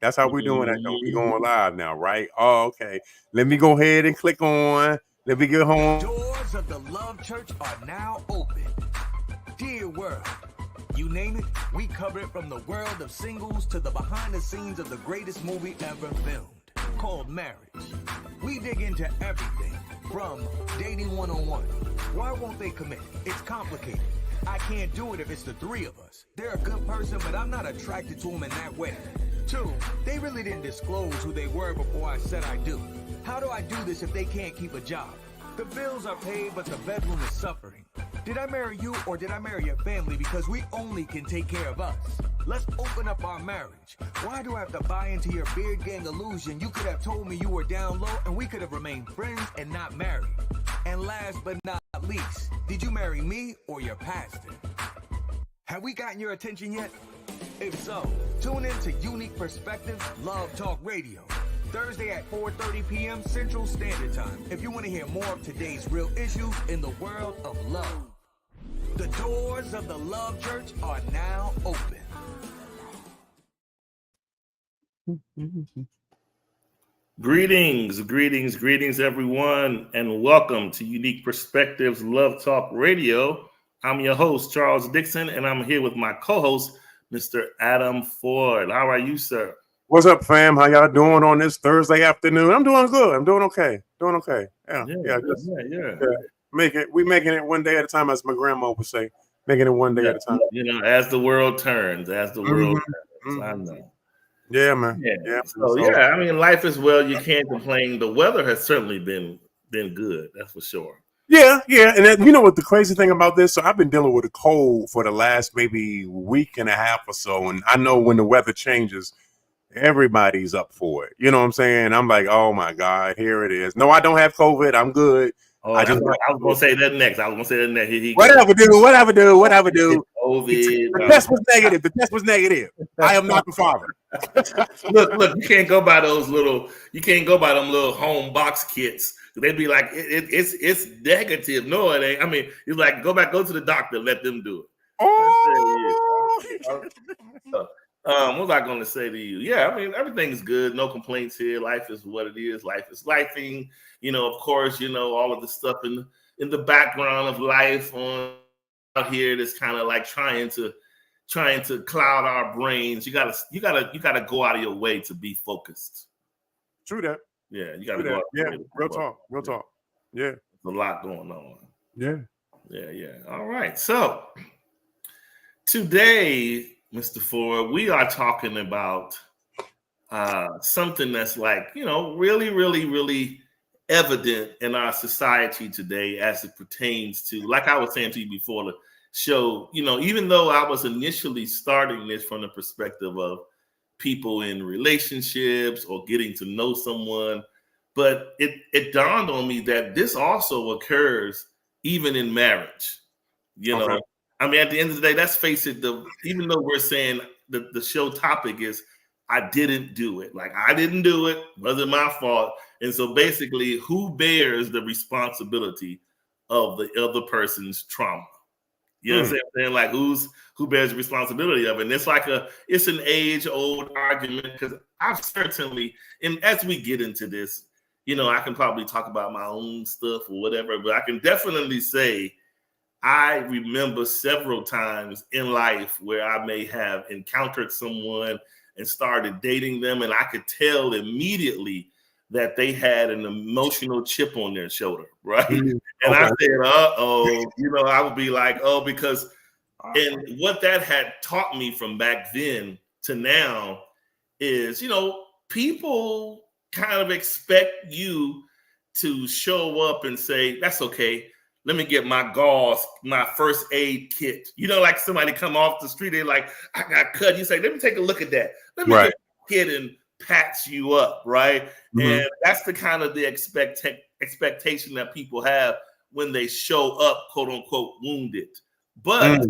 That's how we're doing that. We going live now, right? Oh, okay. Let me go ahead and click on. Let me get home. Doors of the Love Church are now open. Dear world, you name it, we cover it from the world of singles to the behind the scenes of the greatest movie ever filmed, called Marriage. We dig into everything from dating 101. Why won't they commit? It's complicated. I can't do it if it's the three of us. They're a good person, but I'm not attracted to them in that way. 2, they really didn't disclose who they were before I said I do. How do I do this if they can't keep a job? The bills are paid, but the bedroom is suffering. Did I marry you or did I marry your family? Because we only can take care of us. Let's open up our marriage. Why do I have to buy into your beard gang illusion? You could have told me you were down low and we could have remained friends and not married. And last but not least, did you marry me or your pastor? Have we gotten your attention yet? If so, tune in to Unique Perspectives Love Talk Radio, Thursday at 4:30 p.m. Central Standard Time, if you want to hear more of today's real issues in the world of love. The doors of the Love Church are now open. Greetings, everyone, and welcome to Unique Perspectives Love Talk Radio. I'm your host, Charles Dixon, and I'm here with my co-host, Mr. Adam Ford. How are you, sir? What's up, fam? How y'all doing on this Thursday afternoon? I'm doing good. I'm doing okay. Yeah. We making it one day at a time, as my grandma would say. Making it one day at a time. You know, as the world turns. I know. Yeah, man. Yeah. I mean, life is well. You can't complain. The weather has certainly been good. That's for sure. Yeah. And then, you know what the crazy thing about this? So I've been dealing with a cold for the last maybe week and a half or so, and I know when the weather changes, everybody's up for it. You know what I'm saying? I'm like, oh my God, here it is. No, I don't have COVID. I'm good. Oh, I was gonna say that next. Whatever, dude. COVID. The test was negative. I am not the father. Look, you can't go by them little home box kits. They'd be like, it's negative. No, it ain't. I mean, it's like go to the doctor, let them do it. Oh. What was I going to say to you? Yeah, I mean, everything's good. No complaints here. Life is what it is. Life is lifing. You know, of course, you know, all of the stuff in the background of life on out here that's kind of like trying to cloud our brains. You gotta go out of your way to be focused. True that. Yeah, you gotta go out. Yeah, real talk. Yeah. There's a lot going on. Yeah. All right. So today, Mr. Ford, we are talking about something that's like, you know, really, really, really evident in our society today as it pertains to, like I was saying to you before the show, you know, even though I was initially starting this from the perspective of people in relationships or getting to know someone, but it dawned on me that this also occurs even in marriage, you know. Okay. I mean, at the end of the day, let's face it, even though we're saying the show topic is I didn't do it. Like, I didn't do it. Wasn't my fault. And so basically, who bears the responsibility of the other person's trauma? You know what I'm saying? Like, who bears the responsibility of it? And it's an age-old argument, because I've certainly, and as we get into this, you know, I can probably talk about my own stuff or whatever, but I can definitely say I remember several times in life where I may have encountered someone and started dating them, and I could tell immediately that they had an emotional chip on their shoulder, right? Mm-hmm. And I said, you know, I would be like, because, and what that had taught me from back then to now is, you know, people kind of expect you to show up and say, that's okay, let me get my gauze, my first aid kit. You know, like somebody come off the street, they're like, I got cut. You say, let me take a look at that. Let me get a kid and patch you up, right? Mm-hmm. And that's the kind of the expectation that people have when they show up, quote unquote, wounded. But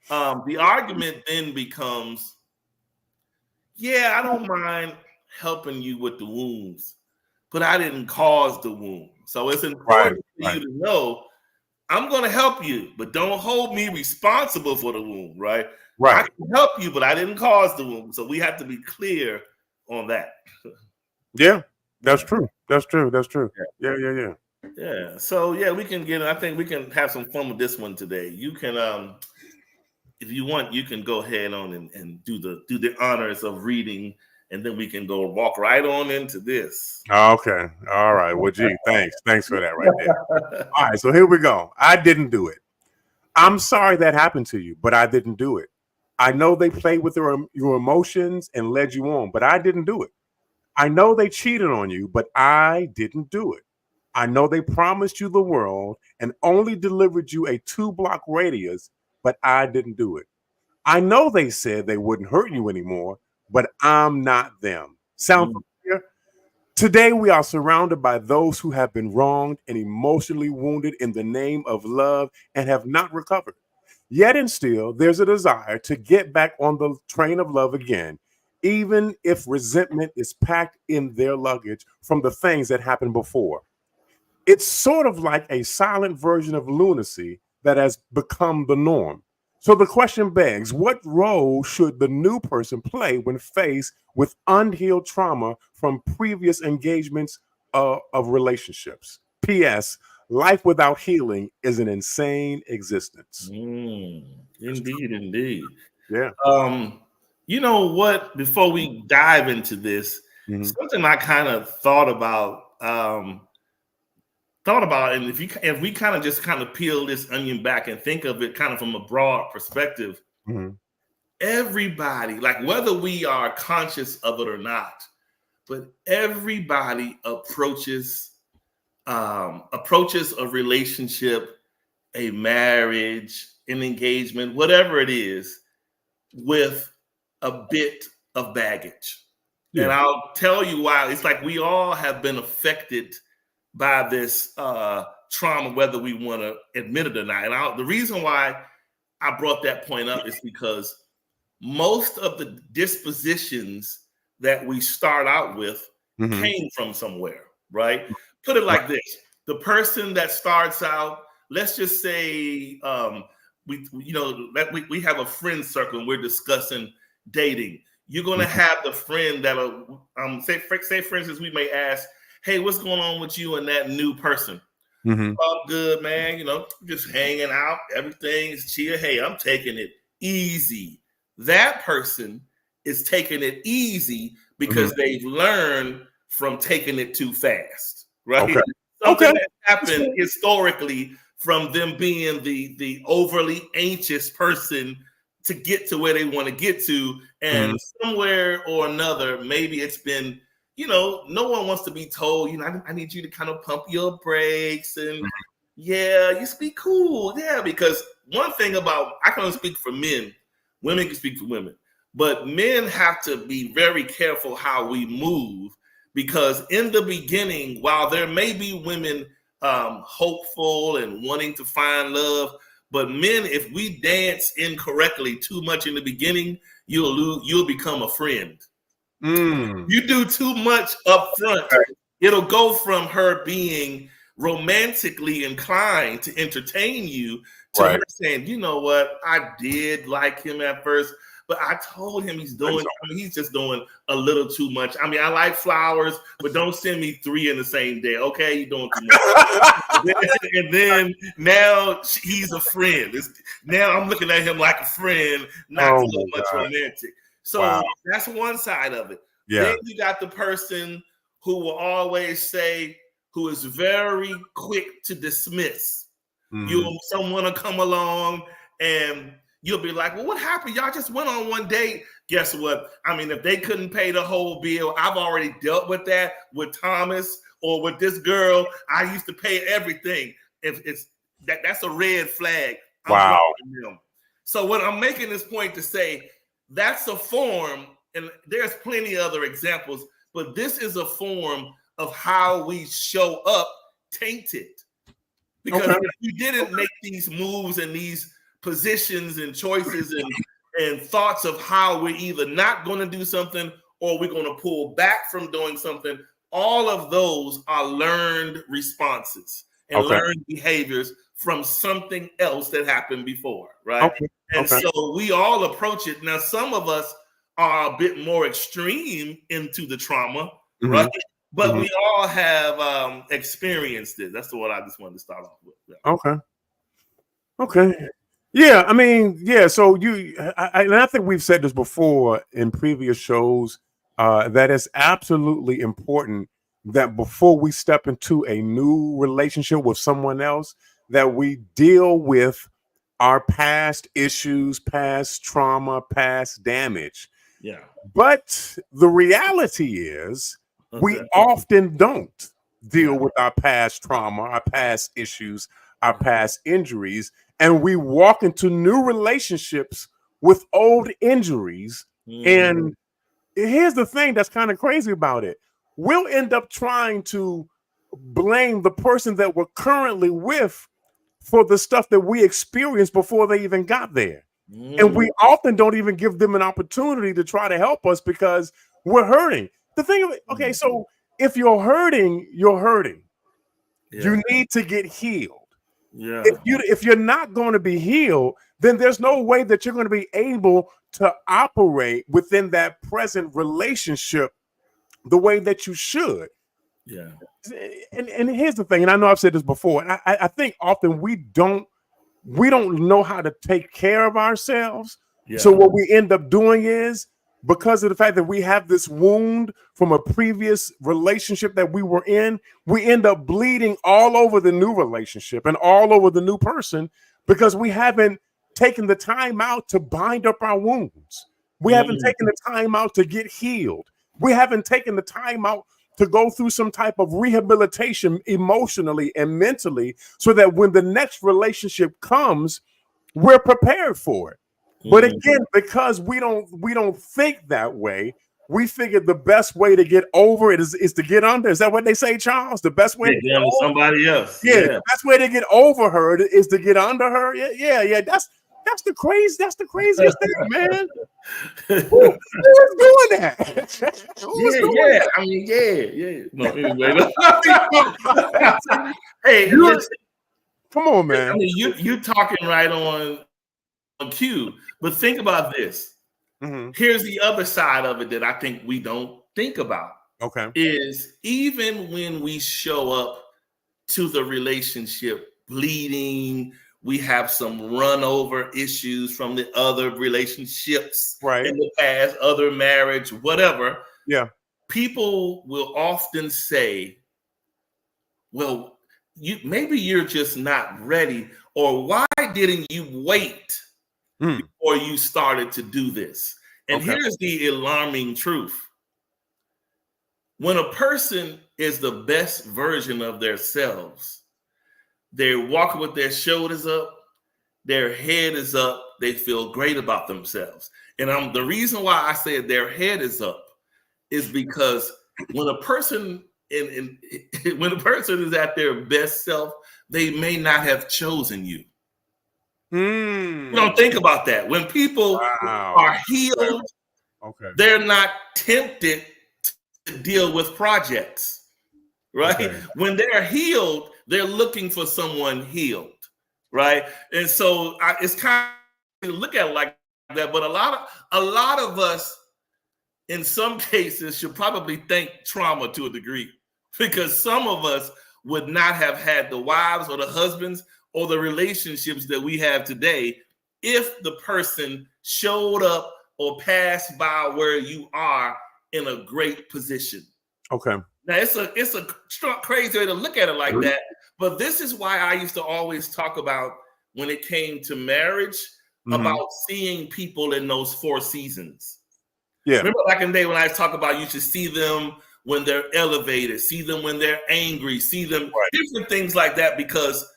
the argument then becomes, yeah, I don't mind helping you with the wounds, but I didn't cause the wound. So it's important for you to know, I'm going to help you, but don't hold me responsible for the wound, right? I can help you, but I didn't cause the wound. So we have to be clear on that. Yeah, that's true. That's true. That's true. Yeah. Yeah. So yeah, we can get. I think we can have some fun with this one today. You can, if you want, you can go ahead on and do the honors of reading, and then we can go walk right on into this. Okay. All right. Well, gee, thanks for that right there. All right. So here we go. I didn't do it. I'm sorry that happened to you, but I didn't do it. I know they played with your emotions and led you on, but I didn't do it. I know they cheated on you, but I didn't do it. I know they promised you the world and only delivered you a 2-block radius, but I didn't do it. I know they said they wouldn't hurt you anymore, but I'm not them. Sound familiar? Today, we are surrounded by those who have been wronged and emotionally wounded in the name of love and have not recovered. Yet and still, there's a desire to get back on the train of love again, even if resentment is packed in their luggage from the things that happened before. It's sort of like a silent version of lunacy that has become the norm. So the question begs, what role should the new person play when faced with unhealed trauma from previous engagements of relationships? P.S. Life without healing is an insane existence. Indeed. Yeah. You know what? Before we dive into this, something I kind of thought about, and if we kind of just kind of peel this onion back and think of it kind of from a broad perspective, everybody, like whether we are conscious of it or not, but everybody approaches a relationship, a marriage, an engagement, whatever it is, with a bit of baggage. Yeah. And I'll tell you why. It's like we all have been affected by this trauma, whether we want to admit it or not. And the reason why I brought that point up is because most of the dispositions that we start out with came from somewhere, right? Put it like this. The person that starts out, let's just say we have a friend circle and we're discussing dating. You're going to have the friend that'll say for instance, we may ask, hey, what's going on with you and that new person? All good, man. Just hanging out. Everything is chill. Hey, I'm taking it easy. That person is taking it easy because they've learned from taking it too fast, right? Something that happened historically from them being the overly anxious person to get to where they want to get to. And somewhere or another, maybe it's been, no one wants to be told, I need you to kind of pump your brakes and just be cool. Yeah, because one thing about, I can only speak for men, women can speak for women, but men have to be very careful how we move, because in the beginning, while there may be women hopeful and wanting to find love, but men, if we dance incorrectly too much in the beginning, you'll become a friend. You do too much up front, it'll go from her being romantically inclined to entertain you to her saying, you know what, I did like him at first, but I told him he's just doing a little too much. I mean, I like flowers, but don't send me 3 in the same day. Okay, you're doing too much. And then now he's a friend. Now I'm looking at him like a friend, not so much romantic. So that's one side of it. Yeah. Then you got the person who will always say, who is very quick to dismiss. Someone will come along and you'll be like, well, what happened? Y'all just went on one date. Guess what? I mean, if they couldn't pay the whole bill, I've already dealt with that with Thomas or with this girl. I used to pay everything. If it's that's a red flag. Wow. So what I'm making this point to say, that's a form, and there's plenty other examples, but this is a form of how we show up tainted. Because if we didn't make these moves and these positions and choices and thoughts of how we're either not going to do something or we're going to pull back from doing something, all of those are learned responses and learned behaviors from something else that happened before, right? And so we all approach it. Now, some of us are a bit more extreme into the trauma, Mhm. right? But Mhm. we all have experienced it. That's what I just wanted to start off with. Yeah. Okay. Yeah, I mean, yeah. So and I think we've said this before in previous shows, that it's absolutely important that before we step into a new relationship with someone else, that we deal with our past issues, past trauma, past damage. Yeah. But the reality is, we Okay. often don't deal Yeah. with our past trauma, our past issues, our past injuries, and we walk into new relationships with old injuries. Mhm. And here's the thing that's kind of crazy about it: we'll end up trying to blame the person that we're currently with for the stuff that we experienced before they even got there. And we often don't even give them an opportunity to try to help us because we're hurting. The thing of it, okay, so if you're hurting, you're hurting. Yeah. You need to get healed. Yeah. If you're not going to be healed, then there's no way that you're going to be able to operate within that present relationship the way that you should. Yeah. And here's the thing, and I know I've said this before, and I think often we don't know how to take care of ourselves. Yeah. So what we end up doing is, because of the fact that we have this wound from a previous relationship that we were in, we end up bleeding all over the new relationship and all over the new person because we haven't taken the time out to bind up our wounds. We haven't taken the time out to get healed. We haven't taken the time out to go through some type of rehabilitation emotionally and mentally so that when the next relationship comes, we're prepared for it. But again, because we don't think that way, we figured the best way to get over it is to get under. Is that what they say, Charles? The best way to get over somebody else. Yeah, the best way to get over her is to get under her. Yeah. That's the craziest thing, man. Who is doing that? Who's doing that? I mean, yeah. No, anyway. Hey, listen, Come on, I man. mean, you talking right on cue, but think about this. Here's the other side of it that I think we don't think about. Okay. Is even when we show up to the relationship bleeding, we have some run over issues from the other relationships Right. in the past, other marriage, whatever. Yeah. People will often say, well, maybe you're just not ready, or why didn't you wait before you started to do this? And here's the alarming truth. When a person is the best version of themselves, they're walking with their shoulders up, their head is up, they feel great about themselves. And the reason why I said their head is up is because when a person when a person is at their best self, they may not have chosen you. You don't think about that. When people are healed, they're not tempted to deal with projects, right? When they're healed, they're looking for someone healed, right? And so it's kind of look at it like that. But a lot of us, in some cases, should probably thank trauma to a degree, because some of us would not have had the wives or the husbands or the relationships that we have today if the person showed up or passed by where you are in a great position. Okay. Now it's a crazy way to look at it like that, but this is why I used to always talk about, when it came to marriage, about seeing people in those 4 seasons. Yeah. Remember back in the day when I talk about you should see them when they're elevated, see them when they're angry, see them different things like that, because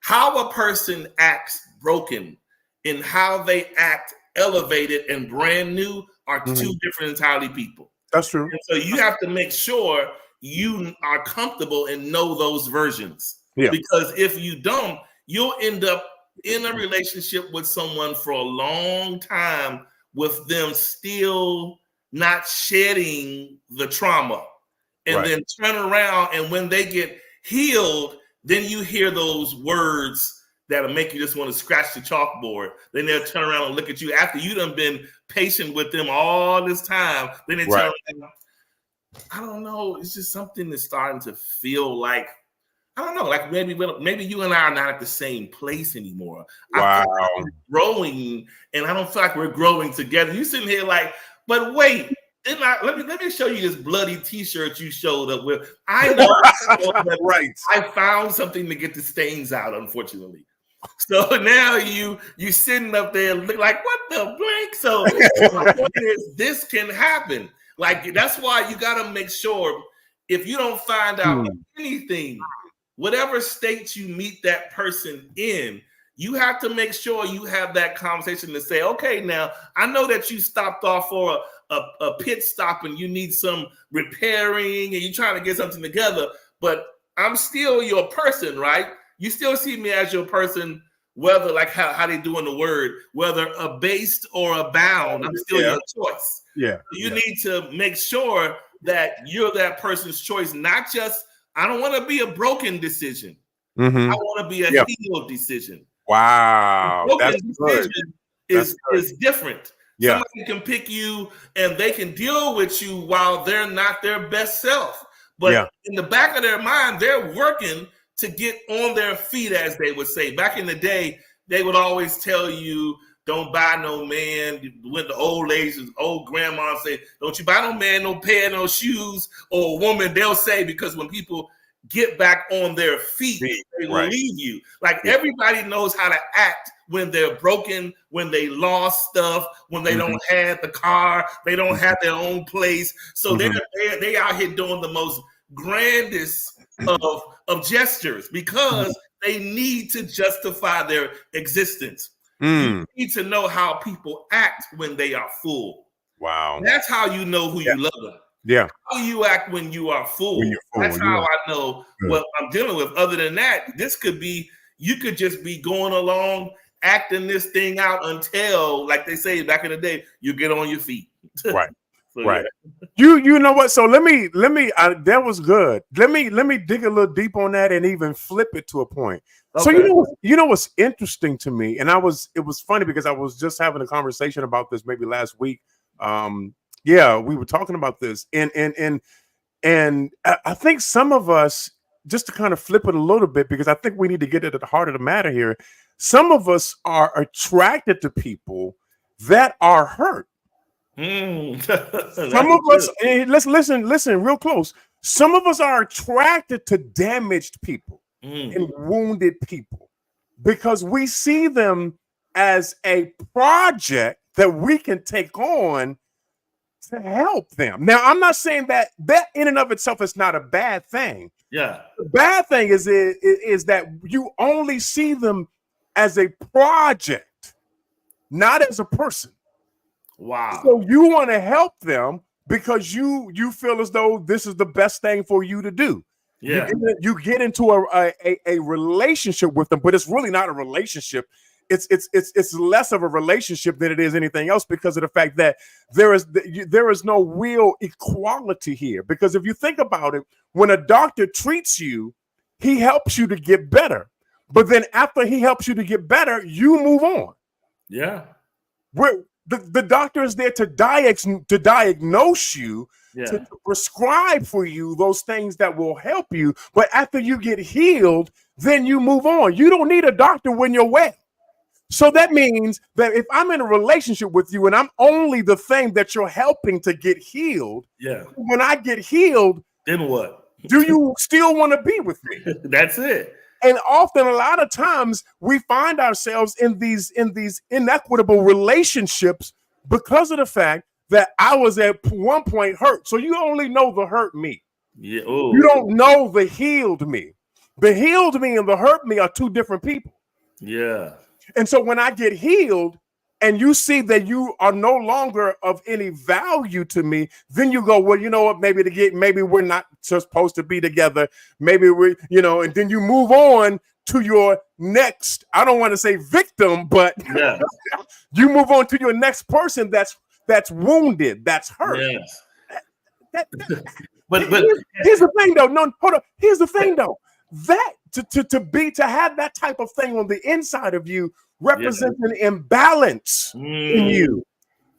how a person acts broken and how they act elevated and brand new are 2 different entirely people. That's true. And so you have to make sure you are comfortable and know those versions. Yeah. Because if you don't, you'll end up in a relationship with someone for a long time with them still not shedding the trauma, and then turn around, and when they get healed, then you hear those words that'll make you just want to scratch the chalkboard. Then they'll turn around and look at you after you done been patient with them all this time. Then they turn around. I don't know. It's just something that's starting to feel like, I don't know, like maybe you and I are not at the same place anymore. Wow. I feel like we're growing, and I don't feel like we're growing together. You sitting here like, but wait, let me show you this bloody T-shirt you showed up with. I know right. I found something to get the stains out, unfortunately. So now you sitting up there look like, what the blank? So my point is, this can happen. Like, that's why you got to make sure, if you don't find out anything, whatever state you meet that person in, you have to make sure you have that conversation to say, okay, now I know that you stopped off for a pit stop and you need some repairing and you're trying to get something together, but I'm still your person, right? You still see me as your person, whether, like how they do in the word, whether abased or abound, I'm still your choice. Yeah. You need to make sure that you're that person's choice, not just, I don't want to be a broken decision. I want to be a healed decision. Wow. That's decision is different. Yeah. Somebody can pick you and they can deal with you while they're not their best self. But in the back of their mind, they're working to get on their feet, as they would say. Back in the day, they would always tell you, don't buy no man. When the old ladies, old grandma say, don't you buy no man, no pair, no shoes, or a woman, they'll say, because when people get back on their feet, they will leave you. Like, everybody knows how to act when they're broken, when they lost stuff, when they don't have the car, they don't have their own place. So they out here doing the most grandest of gestures because they need to justify their existence. You need to know how people act when they are full. Wow. That's how you know who you love them. Yeah. How you act when you are full. That's full, how I know what I'm dealing with. Other than that, this could be, you could just be going along, acting this thing out until, like they say back in the day, you get on your feet. Right. So, right. You know what? So let me that was good. Let me dig a little deep on that and even flip it to a point. Okay. So you know what's interesting to me, and it was funny because I was just having a conversation about this maybe last week. We were talking about this, and I think some of us, just to kind of flip it a little bit, because I think we need to get at the heart of the matter here. Some of us are attracted to people that are hurt. Some of us, let's listen real close. Some of us are attracted to damaged people and wounded people because we see them as a project that we can take on to help them. Now, I'm not saying that in and of itself is not a bad thing. Yeah. The bad thing is that you only see them as a project, not as a person. Wow. So you want to help them because you feel as though this is the best thing for you to do. Yeah. You get into a relationship with them, but it's really not a relationship. It's less of a relationship than it is anything else because of the fact that there is no real equality here. Because if you think about it, when a doctor treats you, he helps you to get better. But then after he helps you to get better, you move on. Yeah. The doctor is there to diagnose you, to prescribe for you those things that will help you. But after you get healed, then you move on. You don't need a doctor when you're well. So that means that if I'm in a relationship with you and I'm only the thing that you're helping to get healed, when I get healed, then what? Do you still want to be with me? That's it. And often, a lot of times, we find ourselves in these inequitable relationships because of the fact that I was at one point hurt. So you only know the hurt me. Yeah. You don't know the healed me. The healed me and the hurt me are two different people. Yeah. And so when I get healed and you see that you are no longer of any value to me, then you go, well, you know what, maybe we're not supposed to be together. Maybe we're, and then you move on to your next, I don't want to say victim, but you move on to your next person that's wounded, that's hurt. Yes. But here's the thing though. No, hold on. Here's the thing though. That to have that type of thing on the inside of you represents an imbalance in you.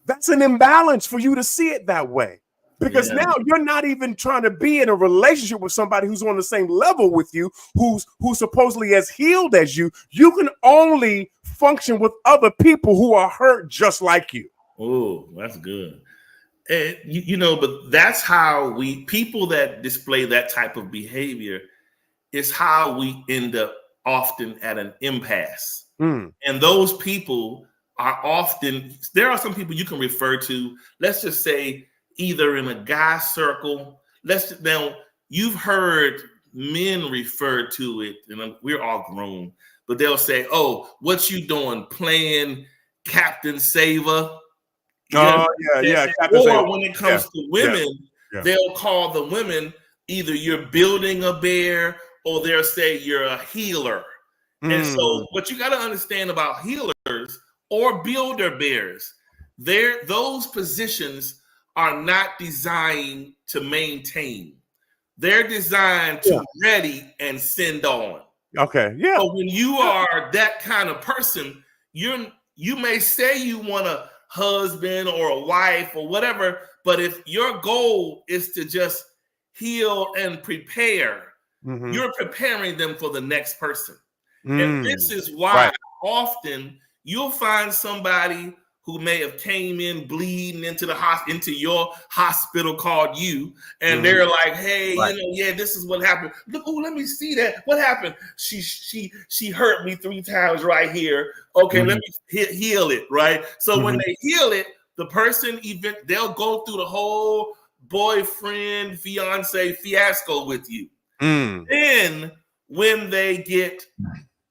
That's an imbalance for you to see it that way. Because now you're not even trying to be in a relationship with somebody who's on the same level with you, who's supposedly as healed as you. You can only function with other people who are hurt just like you. Oh, that's good. And you know, but that's how people that display that type of behavior is how we end up often at an impasse. And those people are often, there are some people you can refer to, let's just say, either in a guy circle. Now you've heard men refer to it, and we're all grown, but they'll say, "Oh, what you doing? Playing Captain Saver?" Oh, yeah. Captain Saver. Or when it comes to women, they'll call the women either you're building a bear or they'll say you're a healer. And so what you got to understand about healers or builder bears, those positions are not designed to maintain. They're designed to ready and send on. Okay, yeah. So when you are that kind of person, you may say you want a husband or a wife or whatever, but if your goal is to just heal and prepare, you're preparing them for the next person. And this is why often you'll find somebody who may have came in bleeding into your hospital called you, and they're like, "Hey, this is what happened. Look, let me see that. What happened? She hurt me 3 times right here. Okay, let me heal it, right?" So when they heal it, the person they'll go through the whole boyfriend, fiance fiasco with you. Then when they get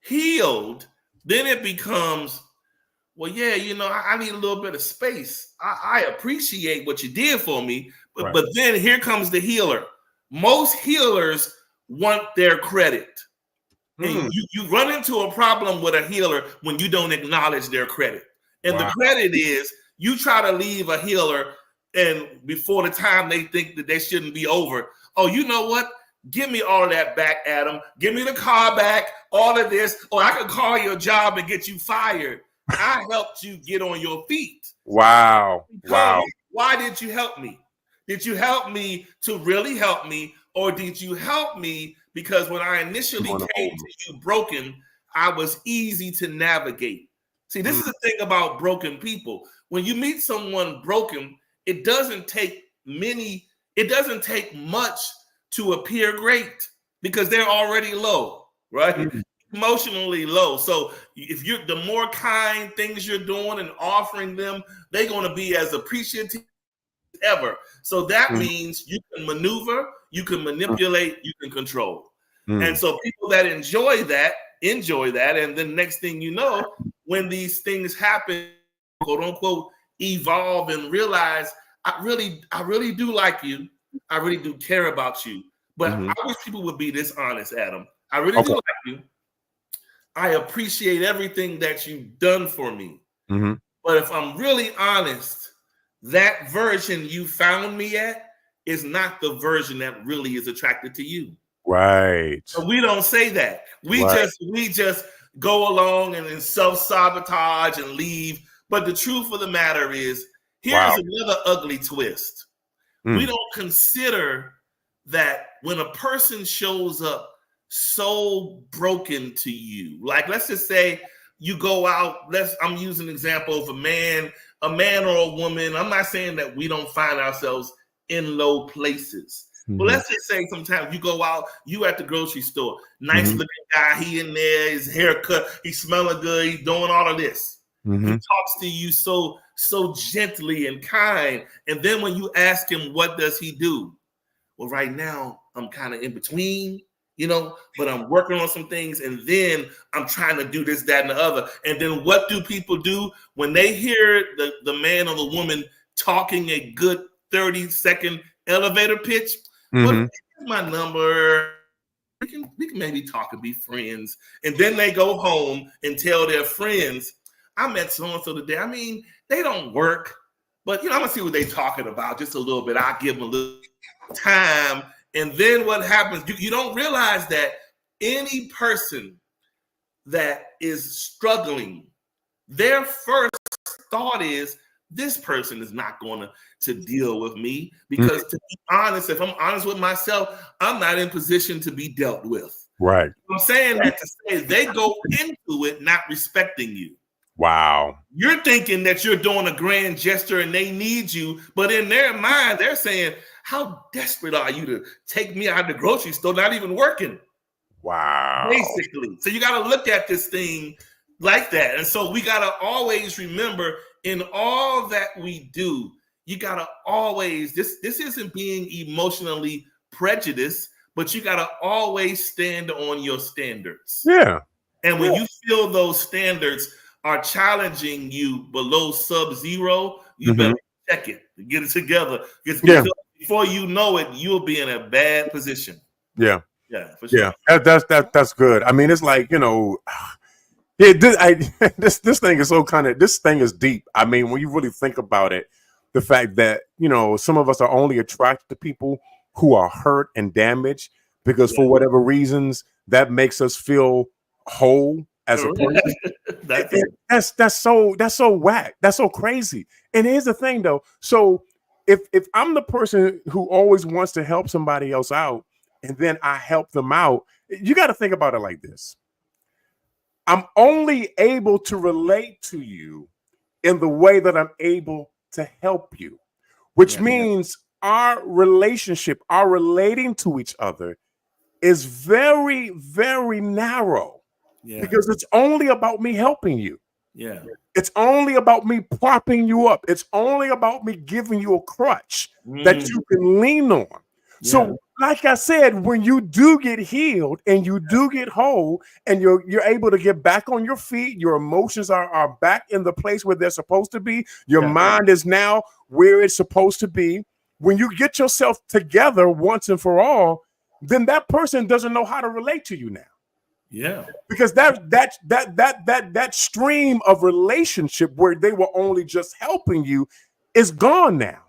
healed, then it becomes, well, yeah, I need a little bit of space. I appreciate what you did for me, but then here comes the healer. Most healers want their credit. And you run into a problem with a healer when you don't acknowledge their credit. And the credit is you try to leave a healer, and before the time they think that they shouldn't be over, oh, you know what? Give me all of that back, Adam. Give me the car back, all of this, or I can call your job and get you fired. I helped you get on your feet. Wow. Why did you help me? Did you help me to really help me, or did you help me because when I initially came to you broken, I was easy to navigate? See, this is the thing about broken people. When you meet someone broken, it doesn't take much to appear great because they're already low, right? Emotionally low. So if the more kind things you're doing and offering them, they're going to be as appreciative as ever. So that means you can maneuver, you can manipulate, you can control. And so people that enjoy that. And then next thing you know, when these things happen, quote unquote, evolve and realize, I really do like you. I really do care about you. But I wish people would be this honest, Adam. I really do like you. I appreciate everything that you've done for me. But if I'm really honest, that version you found me at is not the version that really is attracted to you. Right. So we don't say that. We just go along and then self-sabotage and leave. But the truth of the matter is, here's another ugly twist. We don't consider that when a person shows up so broken to you, like let's just say you go out, I'm using an example of a man or a woman. I'm not saying that we don't find ourselves in low places. But let's just say sometimes you go out, you at the grocery store, nice looking guy, he in there, his haircut, he's smelling good, he's doing all of this. He talks to you so gently and kind. And then when you ask him, what does he do? Well, right now, I'm kind of in between, but I'm working on some things. And then I'm trying to do this, that, and the other. And then what do people do when they hear the man or the woman talking a good 30-second elevator pitch? Well, here's my number. We can maybe talk and be friends. And then they go home and tell their friends, I met so-and-so today. I mean, they don't work, but I'm gonna see what they're talking about just a little bit. I'll give them a little time. And then what happens? You don't realize that any person that is struggling, their first thought is, this person is not going to deal with me, because to be honest, if I'm honest with myself, I'm not in position to be dealt with. Right. I'm saying that to say they go into it not respecting you. Wow. You're thinking that you're doing a grand gesture and they need you, but in their mind, they're saying, how desperate are you to take me out of the grocery store, not even working? Wow. Basically. So you got to look at this thing like that. And so we got to always remember, in all that we do, you got to always, this isn't being emotionally prejudiced, but you got to always stand on your standards. Yeah. And when you feel those standards are challenging you below sub-zero, you better check it, get it together. Because before you know it, you'll be in a bad position. Yeah. Yeah, for sure. Yeah, that's good. I mean, it's like, this thing is so this thing is deep. I mean, when you really think about it, the fact that, some of us are only attracted to people who are hurt and damaged because for whatever reasons, that makes us feel whole as a person. That's so whack. That's so crazy. And here's the thing though. So if I'm the person who always wants to help somebody else out, and then I help them out, you got to think about it like this. I'm only able to relate to you in the way that I'm able to help you, which means our relationship, our relating to each other is very, very narrow because it's only about me helping you. Yeah. It's only about me propping you up. It's only about me giving you a crutch that you can lean on. So, like I said, when you do get healed and you do get whole and you're able to get back on your feet, your emotions are back in the place where they're supposed to be. Your mind is now where it's supposed to be. When you get yourself together once and for all, then that person doesn't know how to relate to you now. Yeah, because that stream of relationship where they were only just helping you is gone now.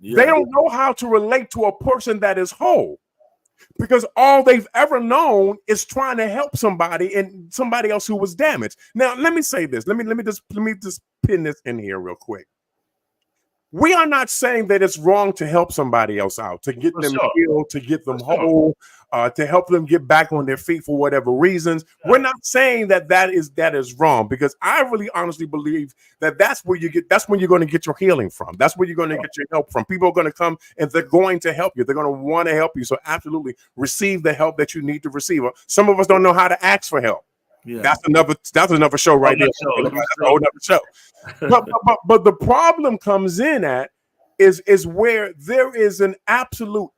They don't know how to relate to a person that is whole because all they've ever known is trying to help somebody and somebody else who was damaged. Now, let me say this. Let me just pin this in here real quick. We are not saying that it's wrong to help somebody else out, to get them healed, to get them whole, to help them get back on their feet for whatever reasons. We're not saying that is wrong, because I really honestly believe that that's when you're going to get your healing from. That's where you're going to get your help from. People are going to come and they're going to help you. They're going to want to help you. So absolutely receive the help that you need to receive. Some of us don't know how to ask for help. Yeah. That's another show right there. That's a whole other show. But the problem comes in at is where there is an absolute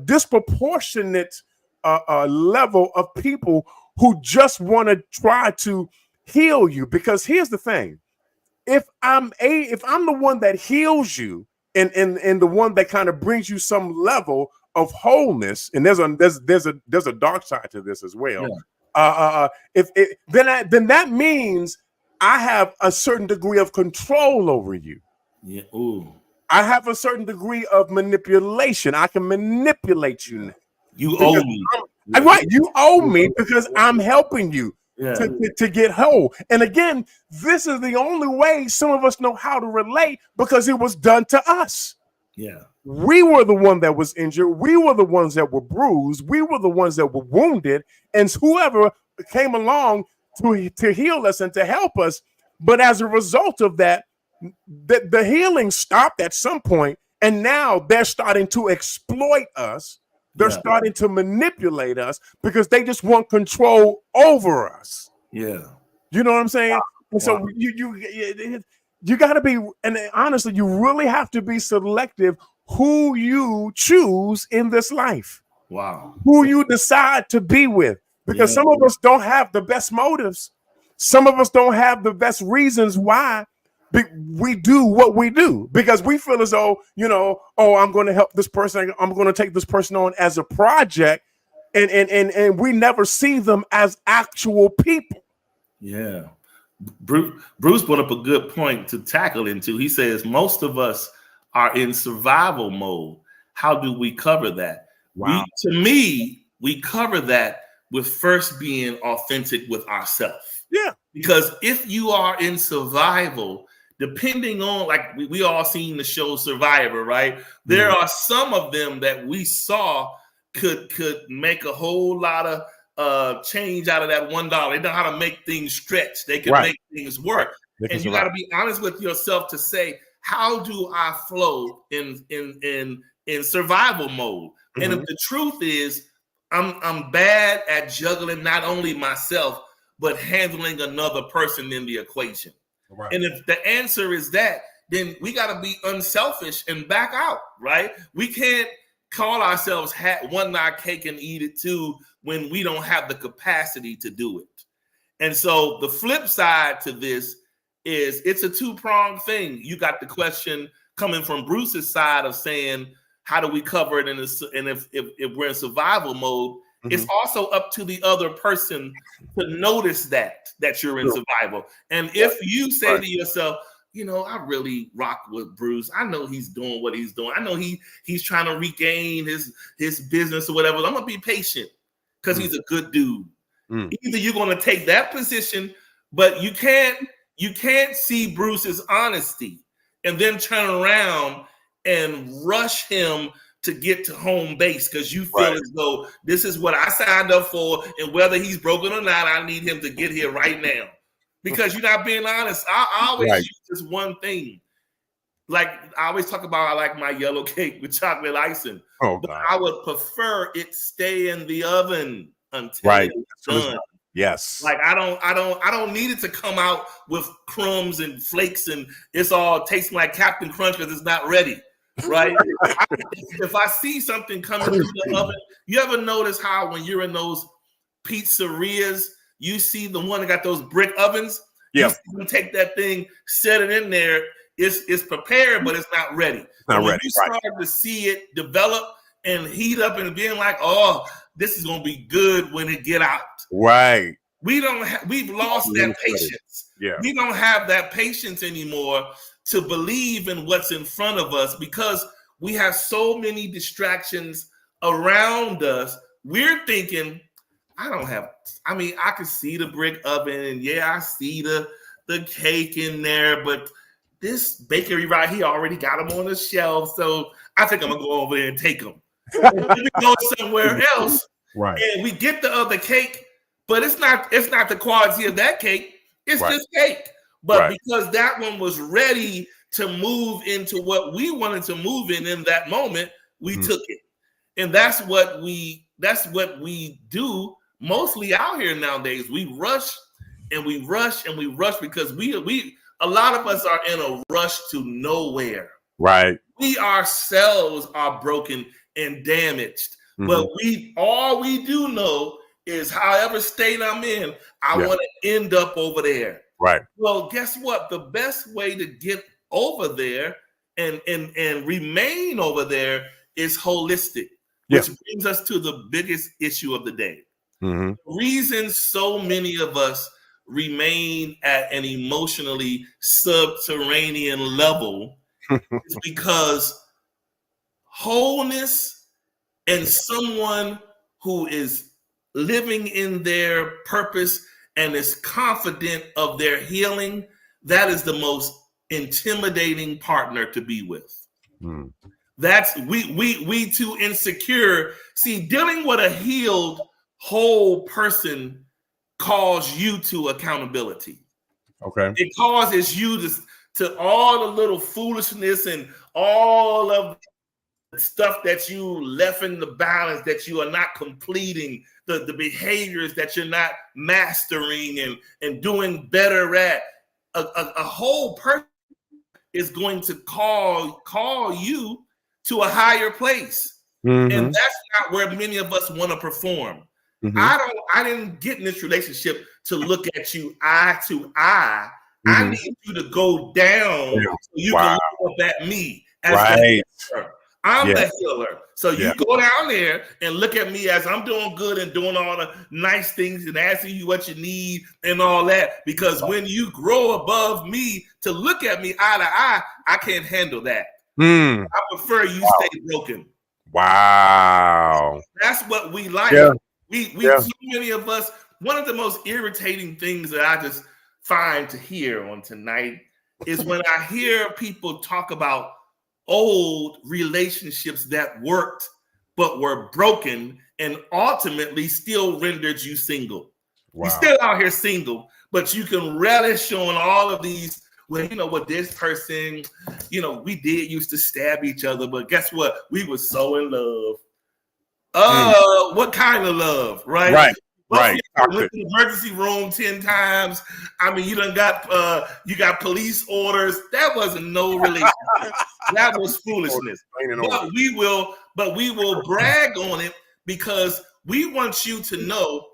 disproportionate level of people who just want to try to heal you. Because here's the thing: if I'm the one that heals you and the one that kind of brings you some level of wholeness, and there's a dark side to this as well. Yeah. Then that means I have a certain degree of control over you. Yeah. Ooh. I have a certain degree of manipulation. I can manipulate you now. You owe me. Right. You owe me because I'm helping you to get whole. And again, this is the only way some of us know how to relate, because it was done to us. Yeah. We were the one that was injured. We were the ones that were bruised. We were the ones that were wounded. And whoever came along to heal us and to help us. But as a result of that, the healing stopped at some point. And now they're starting to exploit us. They're starting to manipulate us because they just want control over us. Yeah. You know what I'm saying? And so you got to be, and honestly, you really have to be selective who you choose in this life. Wow. Who you decide to be with. Because some of us don't have the best motives. Some of us don't have the best reasons why we do what we do, because we feel as though, I'm going to help this person. I'm going to take this person on as a project. And we never see them as actual people. Yeah. Bruce brought up a good point to tackle into. He says most of us are in survival mode. How do we cover that? Wow. We cover that with first being authentic with ourselves. Yeah. Because if you are in survival, depending on, like we all seen the show Survivor, right? There are some of them that we saw could make a whole lot of change out of that $1. They know how to make things stretch. They can make things work. And you got to be honest with yourself to say, how do I flow in survival mode? And if the truth is, I'm bad at juggling not only myself, but handling another person in the equation. Right. And if the answer is that, then we got to be unselfish and back out, right? We can't call ourselves one our cake and eat it too when we don't have the capacity to do it. And so the flip side to this is it's a two-pronged thing. You got the question coming from Bruce's side of saying, how do we cover it? And if we're in survival mode, it's also up to the other person to notice that you're in survival. And if you say to yourself, you know, I really rock with Bruce. I know he's doing what he's doing. I know he's trying to regain his business or whatever. I'm gonna be patient because he's a good dude. Either you're gonna take that position, but you can't see Bruce's honesty and then turn around and rush him to get to home base because you feel as though this is what I signed up for, and whether he's broken or not, I need him to get here right now. Because you're not being honest. I always use this one thing. Like I always talk about, I like my yellow cake with chocolate icing. But I would prefer it stay in the oven until it's done. Yes. Like I don't need it to come out with crumbs and flakes and it's all tasting like Captain Crunch because it's not ready. Right? If I see something coming through the oven, you ever notice how when you're in those pizzerias, you see the one that got those brick ovens? Yeah. You see them take that thing, set it in there. It's prepared, but it's not ready. When you start to see it develop and heat up and being like, oh, this is gonna be good when it get out. Right. We've lost that patience. Yeah. We don't have that patience anymore to believe in what's in front of us because we have so many distractions around us. We're thinking, I can see the brick oven and I see the cake in there, but this bakery right here already got them on the shelf. So I think I'm gonna go over there and take them. And then we go somewhere else and we get the other cake, but it's not the quality of that cake. It's just cake. But because that one was ready to move into what we wanted to move in that moment, we took it. And that's what we do mostly out here nowadays. We rush and we rush and we rush because a lot of us are in a rush to nowhere. Right. We ourselves are broken and damaged. But all we do know is however state I'm in, I want to end up over there. Right. Well, guess what? The best way to get over there and remain over there is holistic, which brings us to the biggest issue of the day. The reason so many of us remain at an emotionally subterranean level is because wholeness and someone who is living in their purpose and is confident of their healing, that is the most intimidating partner to be with. That's we too insecure. See, dealing with a healed whole person calls you to accountability. Okay. It causes you to all the little foolishness and all of the stuff that you left in the balance that you are not completing, the behaviors that you're not mastering and doing better at. A whole person is going to call you to a higher place. And that's not where many of us want to perform. I didn't get in this relationship to look at you eye to eye. I need you to go down so you can look up at me as the healer. I'm the healer. So you go down there and look at me as I'm doing good and doing all the nice things and asking you what you need and all that. Because when you grow above me to look at me eye to eye, I can't handle that. I prefer you stay broken. Wow. That's what we like. too many of us. One of the most irritating things that I just find to hear on tonight is when I hear people talk about old relationships that worked but were broken and ultimately still rendered you single. Wow. You're still out here single, but you can relish on all of these. Well, you know what, this person, you know, we did used to stab each other, but guess what? We were so in love. What kind of love, right? Right. Went to the emergency room 10 times. I mean, you got police orders. That wasn't no relationship. That was foolishness. But we will brag on it because we want you to know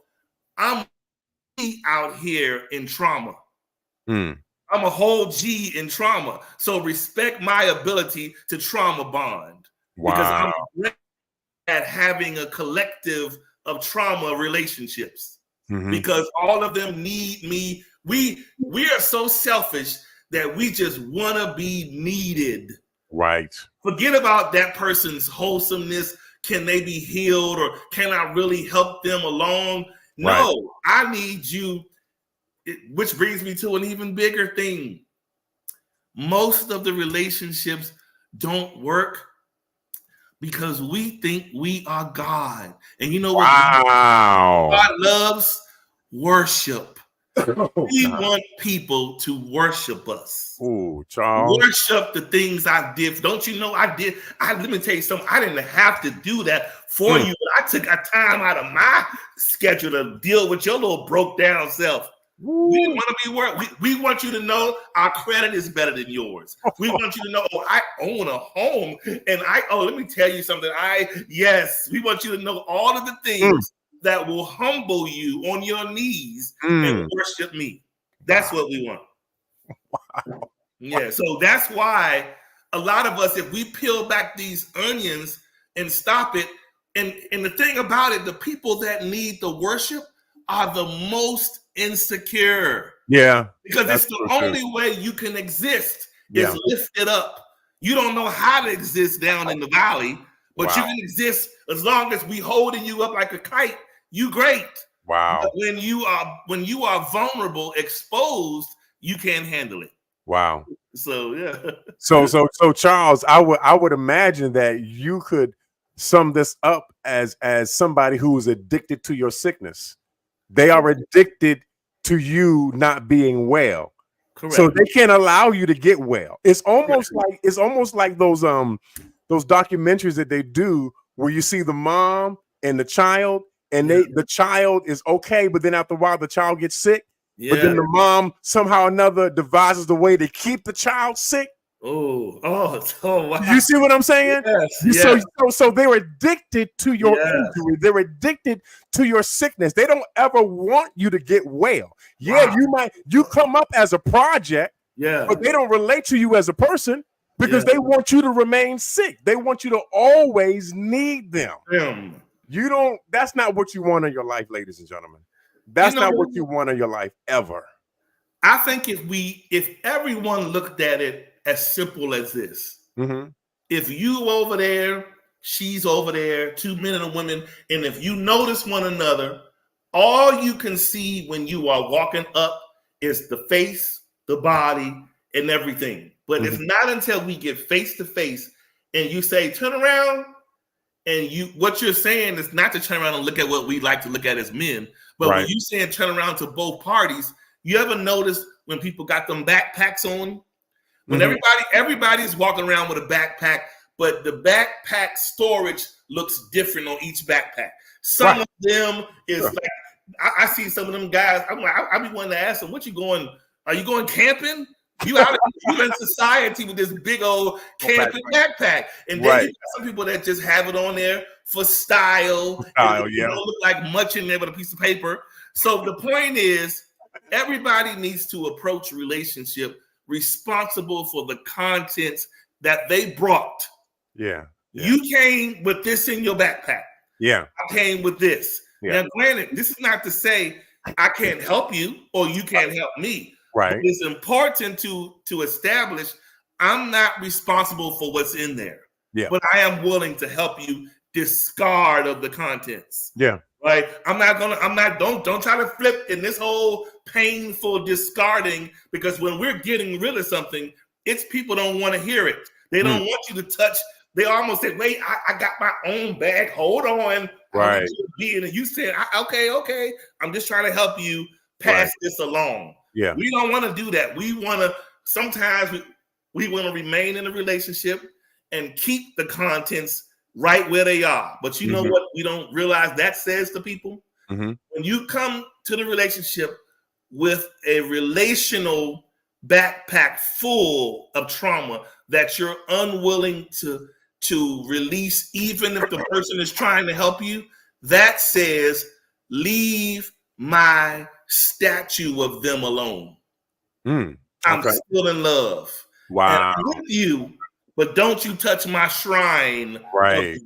I'm out here in trauma. I'm a whole G in trauma. So respect my ability to trauma bond. Wow. Because I'm great at having a collective of trauma relationships. Because all of them need me. We are so selfish that we just want to be needed. Right. Forget about that person's wholesomeness. Can they be healed, or can I really help them along? No, I need you. Which brings me to an even bigger thing. Most of the relationships don't work because we think we are God. And you know what? God loves? Worship. We want people to worship us. Oh, Charles. Worship the things I did. Don't you know I did? Let me tell you something. I didn't have to do that for you. I took a time out of my schedule to deal with your little broke down self. We didn't want to be work. We want you to know our credit is better than yours. We want you to know, I own a home, and let me tell you something. We want you to know all of the things that will humble you on your knees and worship me. That's what we want. Wow. Yeah, so that's why a lot of us, if we peel back these onions and stop it, and the thing about it, the people that need the worship are the most insecure. Yeah. Because it's the only way you can exist is lifted up. You don't know how to exist down in the valley, but you can exist as long as we holding you up like a kite. You great. Wow. But when you are vulnerable, exposed, you can't handle it. Wow. So yeah. So Charles, I would imagine that you could sum this up as somebody who is addicted to your sickness. They are addicted to you not being well. Correct. So they can't allow you to get well. It's almost like those documentaries that they do where you see the mom and the child, and the child is okay, but then after a while the child gets sick. Yeah. But then the mom somehow or another devises the way to keep the child sick. Oh, wow. You see what I'm saying? Yes. So they're addicted to your injury. They're addicted to your sickness. They don't ever want you to get well. Yeah, you come up as a project, but they don't relate to you as a person because they want you to remain sick. They want you to always need them. That's not what you want in your life, ladies and gentlemen. That's not what you want in your life ever. I think if everyone looked at it as simple as this, if you over there, she's over there, two men and a woman, and if you notice one another, all you can see when you are walking up is the face, the body, and everything. But it's not until we get face to face and you say, turn around, and what you're saying is not to turn around and look at what we like to look at as men, but when you saying turn around to both parties, you ever notice when people got them backpacks on? When everybody's walking around with a backpack, but the backpack storage looks different on each backpack. Some of them is like, I see some of them guys, I'm like, I be wanting to ask them, are you going camping? You in society with this big old camping backpack. And then you got some people that just have it on there for style. Don't look like much in there but a piece of paper. So the point is, everybody needs to approach a relationship responsible for the contents that they brought. Yeah. You came with this in your backpack. Yeah. I came with this. Yeah. Now, granted, this is not to say I can't help you or you can't help me. Right. But it's important to establish I'm not responsible for what's in there. Yeah. But I am willing to help you discard of the contents. Yeah. Right. Don't try to flip in this whole painful discarding, because when we're getting rid of something, it's people don't want to hear it. They don't want you to touch. They almost say, wait, I got my own bag. Hold on. Right. And you said, okay. I'm just trying to help you pass this along. Yeah. We don't want to do that. We want to, sometimes we want to remain in a relationship and keep the contents right where they are. But you know what we don't realize that says to people? When you come to the relationship with a relational backpack full of trauma that you're unwilling to release, even if the person is trying to help you, that says, leave my statue of them alone. I'm still in love. Wow. And I'm with you, but don't you touch my shrine. Right.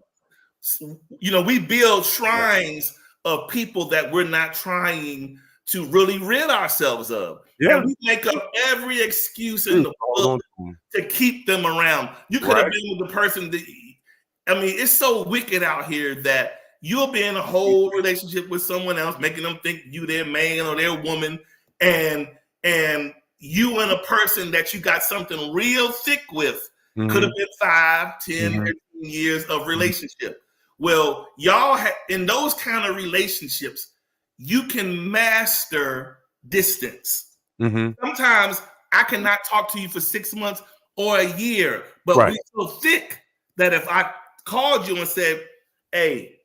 We build shrines of people that we're not trying to really rid ourselves of. Yeah. And we make up every excuse in the book to keep them around. You could have been with the person that, it's so wicked out here that you'll be in a whole relationship with someone else, making them think you their man or their woman, and you and a person that you got something real thick with could have been 5, 10, 15 years of relationship. Well, y'all in those kind of relationships, you can master distance. Sometimes I cannot talk to you for 6 months or a year, but we're so thick that if I called you and said, hey,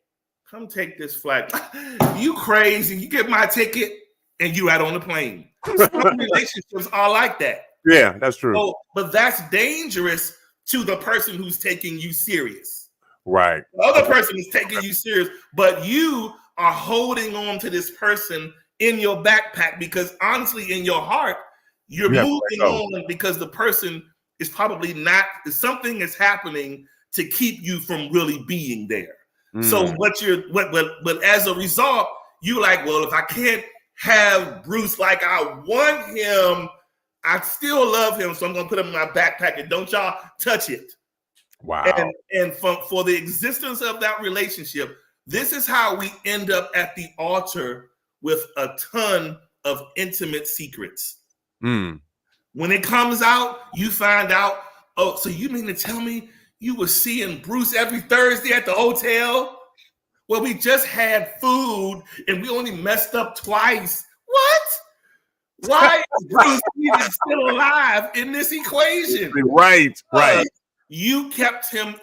come take this flight, you crazy, you get my ticket and you out on the plane. Some relationships are like that. Yeah, that's true. So, but that's dangerous to the person who's taking you serious. Right. The other person is taking you serious, but you are holding on to this person in your backpack because honestly, in your heart, you're moving on because the person is probably not, something is happening to keep you from really being there. So but as a result, you like, well, if I can't have Bruce like I want him, I still love him, so I'm gonna put him in my backpack and don't y'all touch it. Wow. And for the existence of that relationship, this is how we end up at the altar with a ton of intimate secrets. When it comes out, you find out, oh, so you mean to tell me you were seeing Bruce every Thursday at the hotel? Well, we just had food and we only messed up twice. What? Why is Bruce even still alive in this equation? Right. You kept him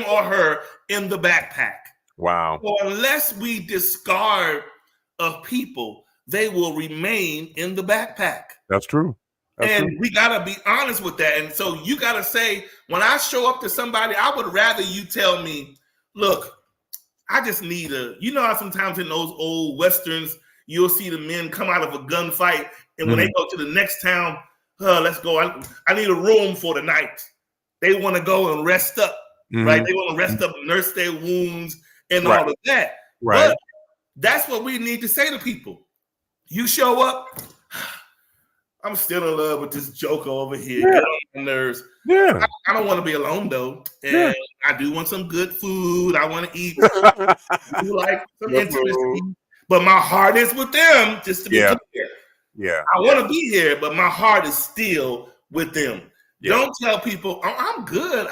or her in the backpack. Wow. So unless we discard of people, they will remain in the backpack. That's true. We gotta be honest with that. And so you gotta say, when I show up to somebody, I would rather you tell me, look, I just need how sometimes in those old Westerns, you'll see the men come out of a gunfight, and when they go to the next town, let's go. I need a room for the night. They want to go and rest up, right? They want to rest up, nurse their wounds, and all of that. Right. But that's what we need to say to people. You show up, I'm still in love with this joker over here. Get on my nerves. Yeah. I don't want to be alone though. And I do want some good food. I want to eat. I do like some intimacy. But my heart is with them, just to be clear. Yeah. I want to be here, but my heart is still with them. Yeah. Don't tell people, oh, I'm good.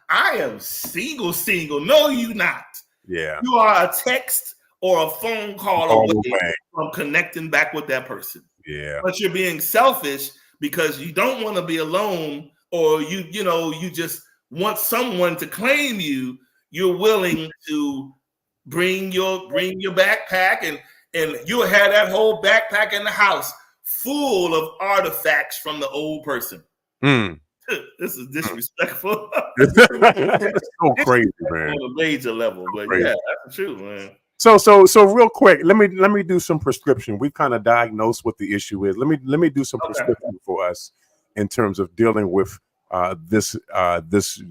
I am single. No, you not. Yeah. You are a text or a phone call away from connecting back with that person. Yeah. But you're being selfish because you don't want to be alone, or you just want someone to claim you. You're willing to bring your backpack, and you'll have that whole backpack in the house full of artifacts from the old person. This is disrespectful. It's so crazy, man. On a major level, but yeah, that's true, man. So real quick, let me do some prescription. We've kind of diagnosed what the issue is. Let me do some prescription for us in terms of dealing with this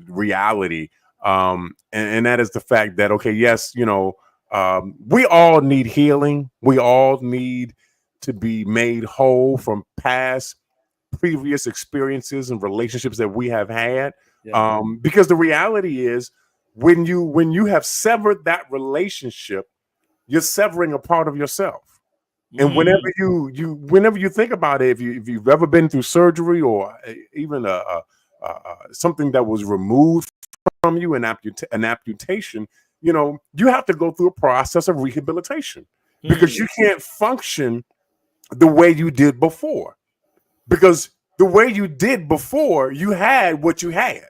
reality. And that is the fact that, okay, yes, we all need healing. We all need to be made whole from previous experiences and relationships that we have had. Because the reality is, when you have severed that relationship, you're severing a part of yourself. And whenever you think about it, if you've ever been through surgery or even something that was removed from you, an amputation, you have to go through a process of rehabilitation because you can't function the way you did before. Because the way you did before, you had what you had.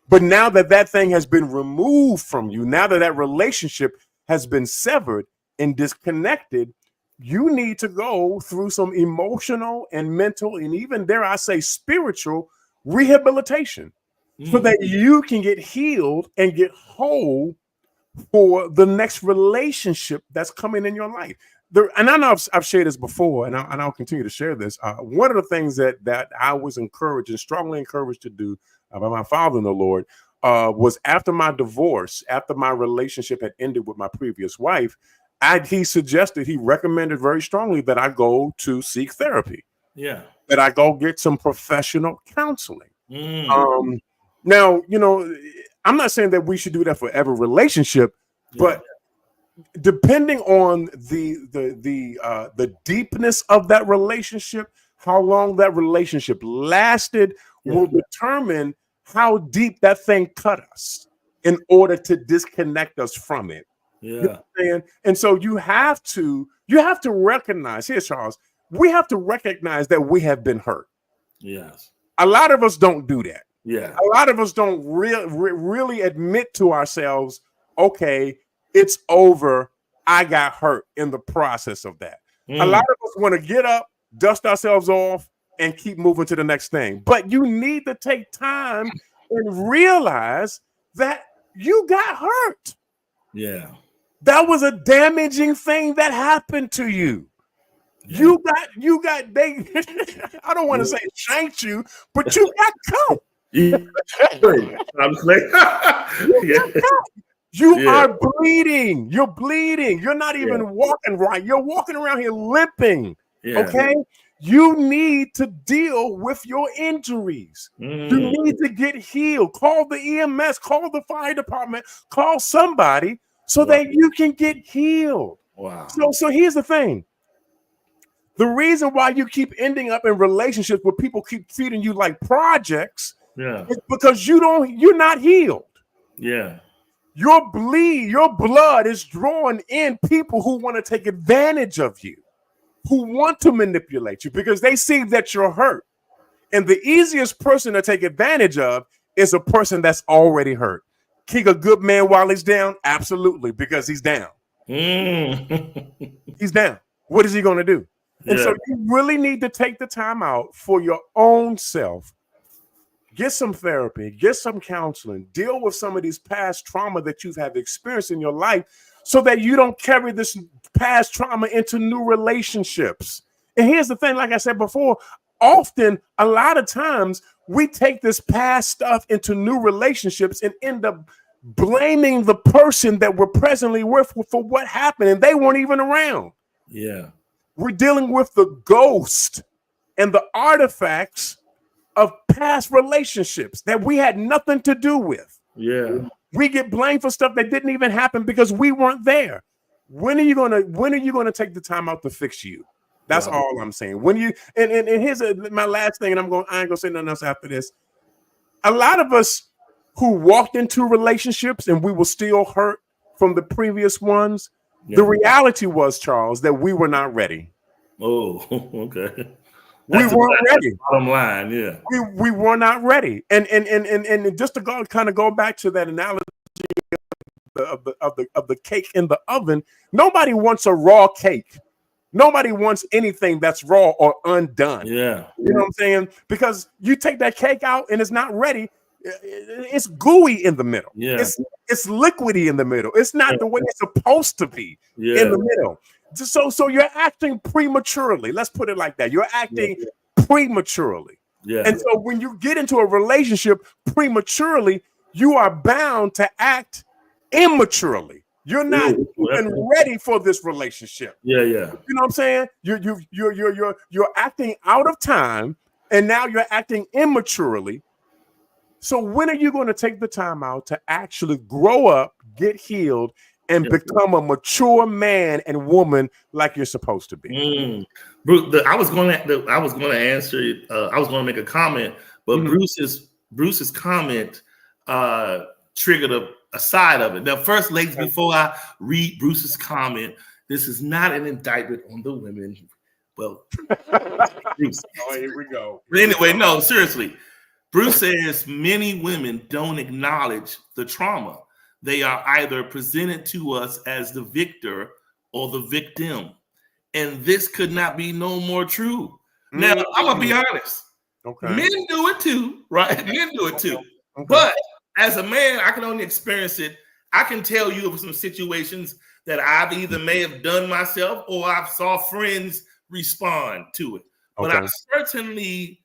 But now that thing has been removed from you, now that relationship has been severed and disconnected, you need to go through some emotional and mental and even, dare I say, spiritual rehabilitation so that you can get healed and get whole for the next relationship that's coming in your life. And I know I've shared this before, and I'll continue to share this. One of the things that I was encouraged and strongly encouraged to do by my father in the Lord was after my divorce, after my relationship had ended with my previous wife, he recommended very strongly that I go to seek therapy. Yeah. That I go get some professional counseling. Now, I'm not saying that we should do that for every relationship, but depending on the deepness of that relationship, how long that relationship lasted will determine how deep that thing cut us in order to disconnect us from it. Yeah. And so you have to recognize, here, Charles, we have to recognize that we have been hurt. Yes. A lot of us don't do that. Yeah. A lot of us don't really admit to ourselves, okay, it's over. I got hurt in the process of that. A lot of us want to get up, dust ourselves off, and keep moving to the next thing. But you need to take time and realize that you got hurt. Yeah. That was a damaging thing that happened to you. Yeah. You got they I don't want to say shanked you, but you got cut. You are bleeding. You're bleeding. You're not even walking right. You're walking around here limping. Yeah. Okay. You need to deal with your injuries. You need to get healed. Call the EMS, call the fire department, call somebody so that you can get healed. Wow. So here's the thing. The reason why you keep ending up in relationships where people keep treating you like projects is because you're not healed. Yeah. Your blood is drawing in people who want to take advantage of you, who want to manipulate you because they see that you're hurt. And the easiest person to take advantage of is a person that's already hurt. Kick a good man while he's down? Absolutely, because he's down. He's down. What is he going to do? And so you really need to take the time out for your own self. Get some therapy, get some counseling, deal with some of these past trauma that you've had experienced in your life so that you don't carry this past trauma into new relationships. And here's the thing, like I said before, often, a lot of times, we take this past stuff into new relationships and end up blaming the person that we're presently with for what happened, and they weren't even around. Yeah. We're dealing with the ghost and the artifacts of past relationships that we had nothing to do with. Yeah. We get blamed for stuff that didn't even happen because we weren't there. When are you gonna take the time out to fix you? That's all I'm saying. When you and here's my last thing, and I ain't gonna say nothing else after this. A lot of us who walked into relationships and we were still hurt from the previous ones. Yeah. The reality was, Charles, that we were not ready. Oh, okay. We weren't ready. Bottom line, yeah. We were not ready. And just to go back to that analogy of the cake in the oven, nobody wants a raw cake. Nobody wants anything that's raw or undone. Yeah. You know what I'm saying? Because you take that cake out and it's not ready. It's gooey in the middle. Yeah. It's liquidy in the middle. It's not the way it's supposed to be in the middle. So you're acting prematurely. Let's put it like that. You're acting prematurely. Yeah. And so when you get into a relationship prematurely, you are bound to act immaturely. You're not even ready for this relationship. Yeah. You know what I'm saying? You're acting out of time, and now you're acting immaturely. So when are you going to take the time out to actually grow up, get healed, and become a mature man and woman like you're supposed to be? Bruce, I was going to answer. I was going to make a comment, but Bruce's comment triggered a side of it. Now, first, ladies, before I read Bruce's comment, this is not an indictment on the women. Well, Bruce. Oh, here we go. But anyway, no, seriously. Bruce says many women don't acknowledge the trauma. They are either presented to us as the victor or the victim. And this could not be no more true. Now, I'm going to be honest. Okay. Men do it too, right? Men do it too. Okay. But as a man, I can only experience it. I can tell you of some situations that I've either may have done myself or I've saw friends respond to it. But I certainly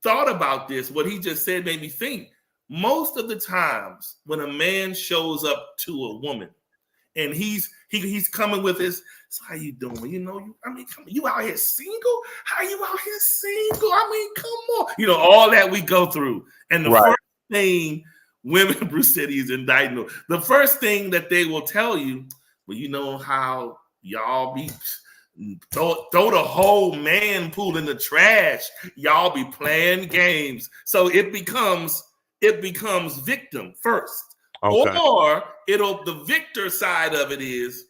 thought about this. What he just said made me think. Most of the times when a man shows up to a woman and he's coming with his, so how you doing? You know, you out here single? How you out here single? I mean, come on. You know, all that we go through. And the first thing women, Bruce said he's indicting them. The first thing that they will tell you, well, you know how y'all be throw the whole man pool in the trash. Y'all be playing games. So it becomes victim first. Okay. Or the victor side of it is,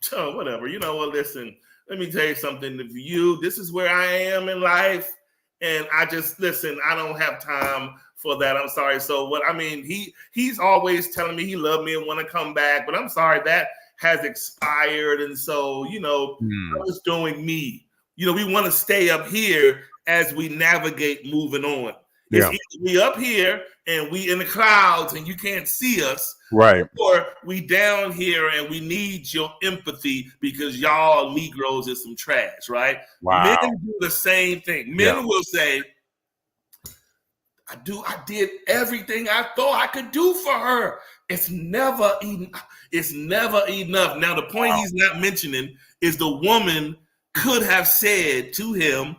so whatever, you know, well, listen, let me tell you something. For you, this is where I am in life. And I don't have time for that. I'm sorry. So he's always telling me he loved me and want to come back, but I'm sorry, that has expired. And so, you know, I was doing me. You know, we want to stay up here as we navigate moving on. Yeah. It's either we up here and we in the clouds and you can't see us, right? Or we down here and we need your empathy because y'all Negroes is some trash, right? Wow. Men do the same thing. Men will say, I did everything I thought I could do for her. It's never enough. Now, the point he's not mentioning is the woman could have said to him,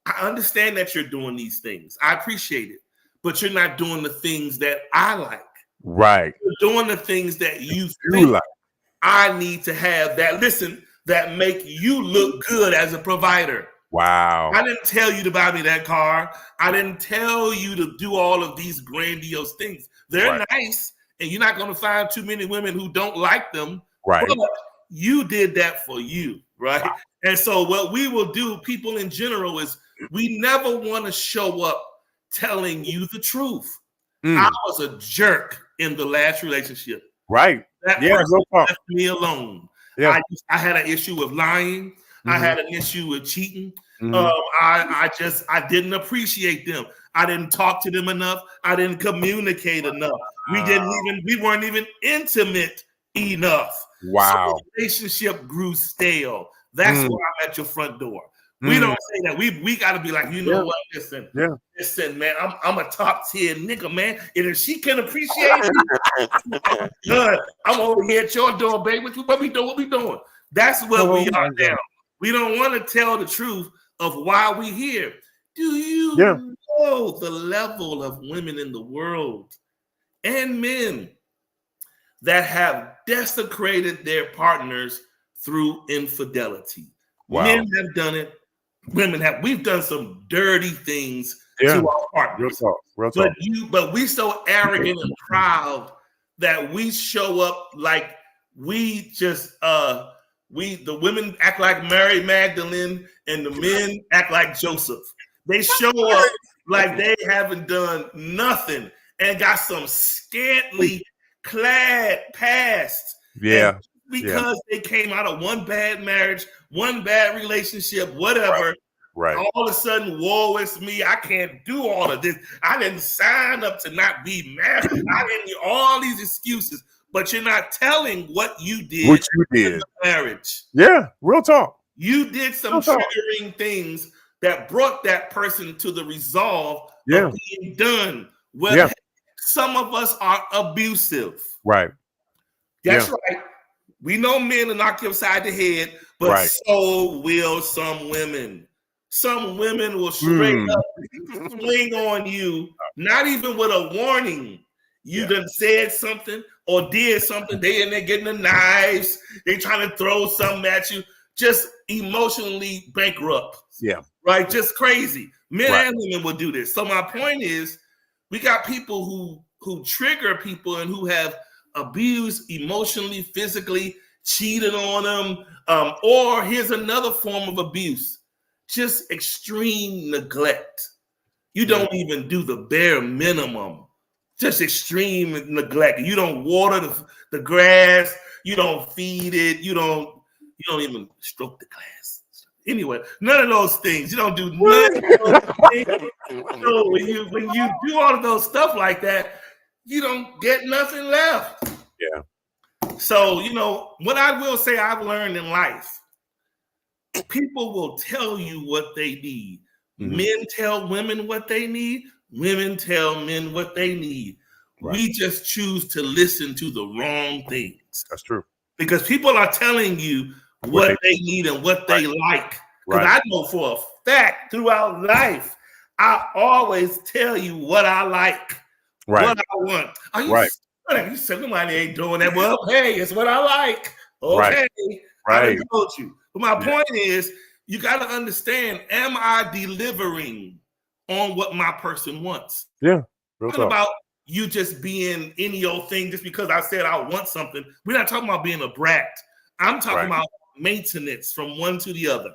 I understand that you're doing these things. I appreciate it. But you're not doing the things that I like. Right. You're doing the things that you think like. I need to have that make you look good as a provider. Wow. I didn't tell you to buy me that car. I didn't tell you to do all of these grandiose things. They're nice, and you're not going to find too many women who don't like them. Right. But you did that for you, right? Wow. And so what we will do, people in general, is we never want to show up telling you the truth. I was a jerk in the last relationship. Right. That person left me alone. Yeah. I had an issue with lying. I had an issue with cheating. I didn't appreciate them. I didn't talk to them enough. I didn't communicate enough. We weren't even intimate enough. Wow. So the relationship grew stale. That's why I'm at your front door. We don't say that. We got to be like, you know what? Listen, man, I'm a top tier nigga, man. And if she can appreciate me, good. I'm over here at your door, baby. What we doing? That's what we are now. We don't want to tell the truth of why we here. Do you know the level of women in the world and men that have desecrated their partners through infidelity? Wow. Men have done it. Women have. We've done some dirty things to our partners. Real talk. But we so arrogant and proud that we show up like we just the women act like Mary Magdalene and the men act like Joseph. They show up like they haven't done nothing and got some scantily clad past. Yeah. Because they came out of one bad marriage, one bad relationship, whatever. Right. All of a sudden, woe is me. I can't do all of this. I didn't sign up to not be married. I didn't all these excuses. But you're not telling what you did. What you did in the marriage. Yeah, real talk. You did some triggering things that brought that person to the resolve of being done. Well, some of us are abusive. Right. That's right. We know men will knock you upside the head, but so will some women. Some women will straight up swing on you, not even with a warning. You done said something or did something. They in there getting the knives. They trying to throw something at you. Just emotionally bankrupt. Yeah. Right? Just crazy. Men and women will do this. So my point is, we got people who trigger people and who have abused emotionally, physically, cheated on them. Or here's another form of abuse. Just extreme neglect. You don't even do the bare minimum. Just extreme neglect. You don't water the grass. You don't feed it. You don't even stroke the glass. Anyway, none of those things. You don't do none of those things. So when you do all of those stuff like that, you don't get nothing left. Yeah. So, what I will say I've learned in life, people will tell you what they need. Men tell women what they need. Women tell men what they need. Right. We just choose to listen to the wrong things. That's true. Because people are telling you what they need and what they like. Because I know for a fact throughout life, I always tell you what I like, what I want. Are you you said somebody ain't doing that. Well, hey, it's what I like. Okay. I told you. But my point is, you got to understand, am I delivering on what my person wants? Yeah. Real talk. About you just being any old thing just because I said I want something. We're not talking about being a brat. I'm talking about maintenance from one to the other.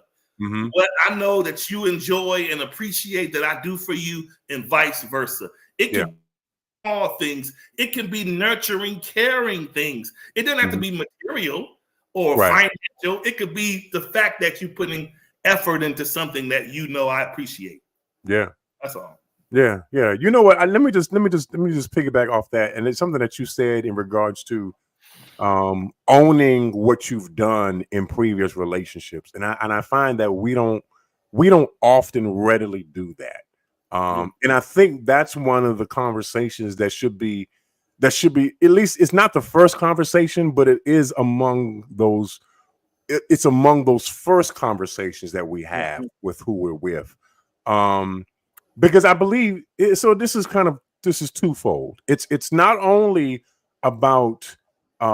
What I know that you enjoy and appreciate that I do for you, and vice versa. It can be all things. It can be nurturing, caring things. It doesn't have to be material or financial. It could be the fact that you're putting effort into something that I appreciate. Yeah, that's all. Yeah. You know what? Let me just piggyback off that, and it's something that you said in regards to owning what you've done in previous relationships, and I find that we don't often readily do that. And I think that's one of the conversations that should be at least, it's not the first conversation, but it is among those. It's among those first conversations that we have with who we're with. Because I believe so. This is twofold. It's not only about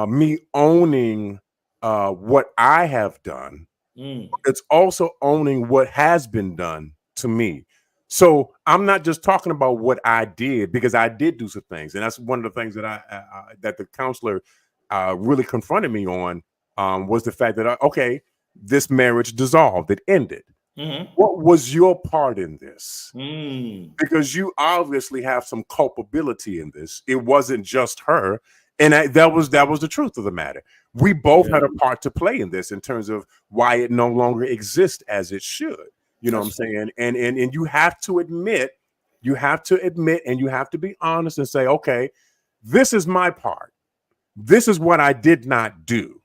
me owning what I have done. It's also owning what has been done to me. So I'm not just talking about what I did, because I did do some things, and that's one of the things that that the counselor really confronted me on, was the fact that this marriage dissolved, it ended. What was your part in this? Because you obviously have some culpability in this. It wasn't just her, and that was the truth of the matter. We both had a part to play in this, in terms of why it no longer exists as it should. You know what I'm saying? And you have to admit, and you have to be honest and say, okay, this is my part. This is what I did not do.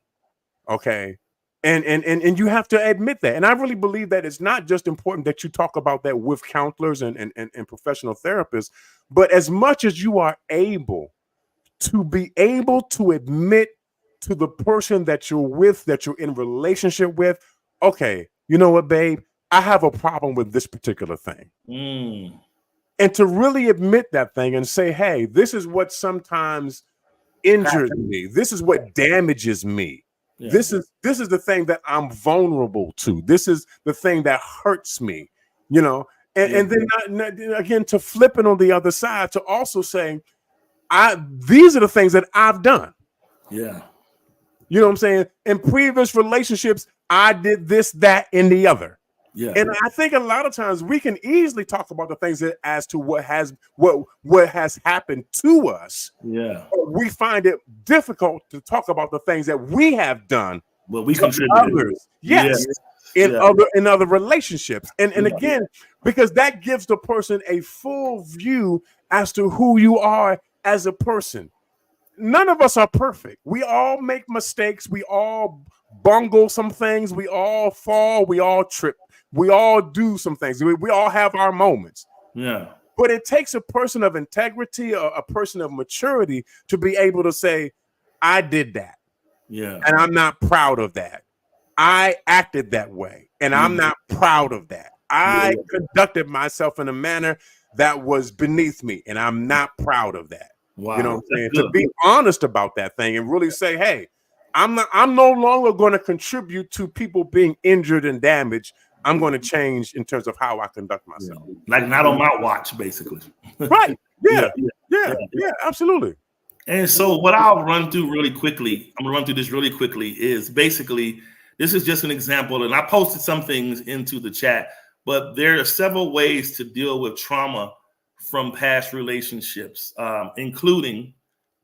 Okay. And you have to admit that. And I really believe that it's not just important that you talk about that with counselors and professional therapists, but as much as you are able to admit to the person that you're with, that you're in relationship with, okay, you know what, babe, I have a problem with this particular thing. And to really admit that thing and say, hey, this is what sometimes injures me. This is what damages me. Yeah. This is the thing that I'm vulnerable to. This is the thing that hurts me, and then again, to flip it on the other side, to also say, these are the things that I've done. Yeah. You know what I'm saying? In previous relationships, I did this, that, and the other. Yeah. And I think a lot of times we can easily talk about the things as to what has happened to us. Yeah. We find it difficult to talk about the things that we have done. But we contribute others. Yes. In other relationships. And again, because that gives the person a full view as to who you are as a person. None of us are perfect. We all make mistakes. We all bungle some things. We all fall. We all trip. We all do some things. We all have our moments. Yeah. But it takes a person of integrity or a person of maturity to be able to say, I did that. Yeah. And I'm not proud of that. I acted that way. And I'm not proud of that. I conducted myself in a manner that was beneath me, and I'm not proud of that. Wow. You know what I'm saying? To be honest about that thing and really say, hey, I'm no longer going to contribute to people being injured and damaged. I'm going to change in terms of how I conduct myself. Like not on my watch, basically. Right. Yeah. Absolutely. And so what I'll run through really quickly, I'm gonna run through this really quickly, is basically, this is just an example, and I posted some things into the chat, but there are several ways to deal with trauma from past relationships, including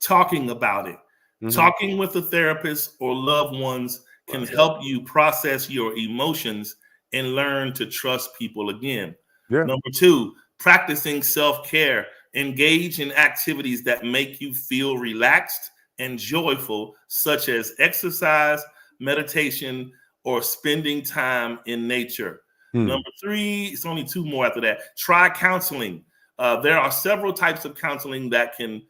talking about it. Mm-hmm. Talking with a therapist or loved ones can help you process your emotions and learn to trust people again. Yeah. Number 2, practicing self-care. Engage in activities that make you feel relaxed and joyful, such as exercise, meditation, or spending time in nature. Number 3, it's only 2 more after that. Try counseling. There are several types of counseling that can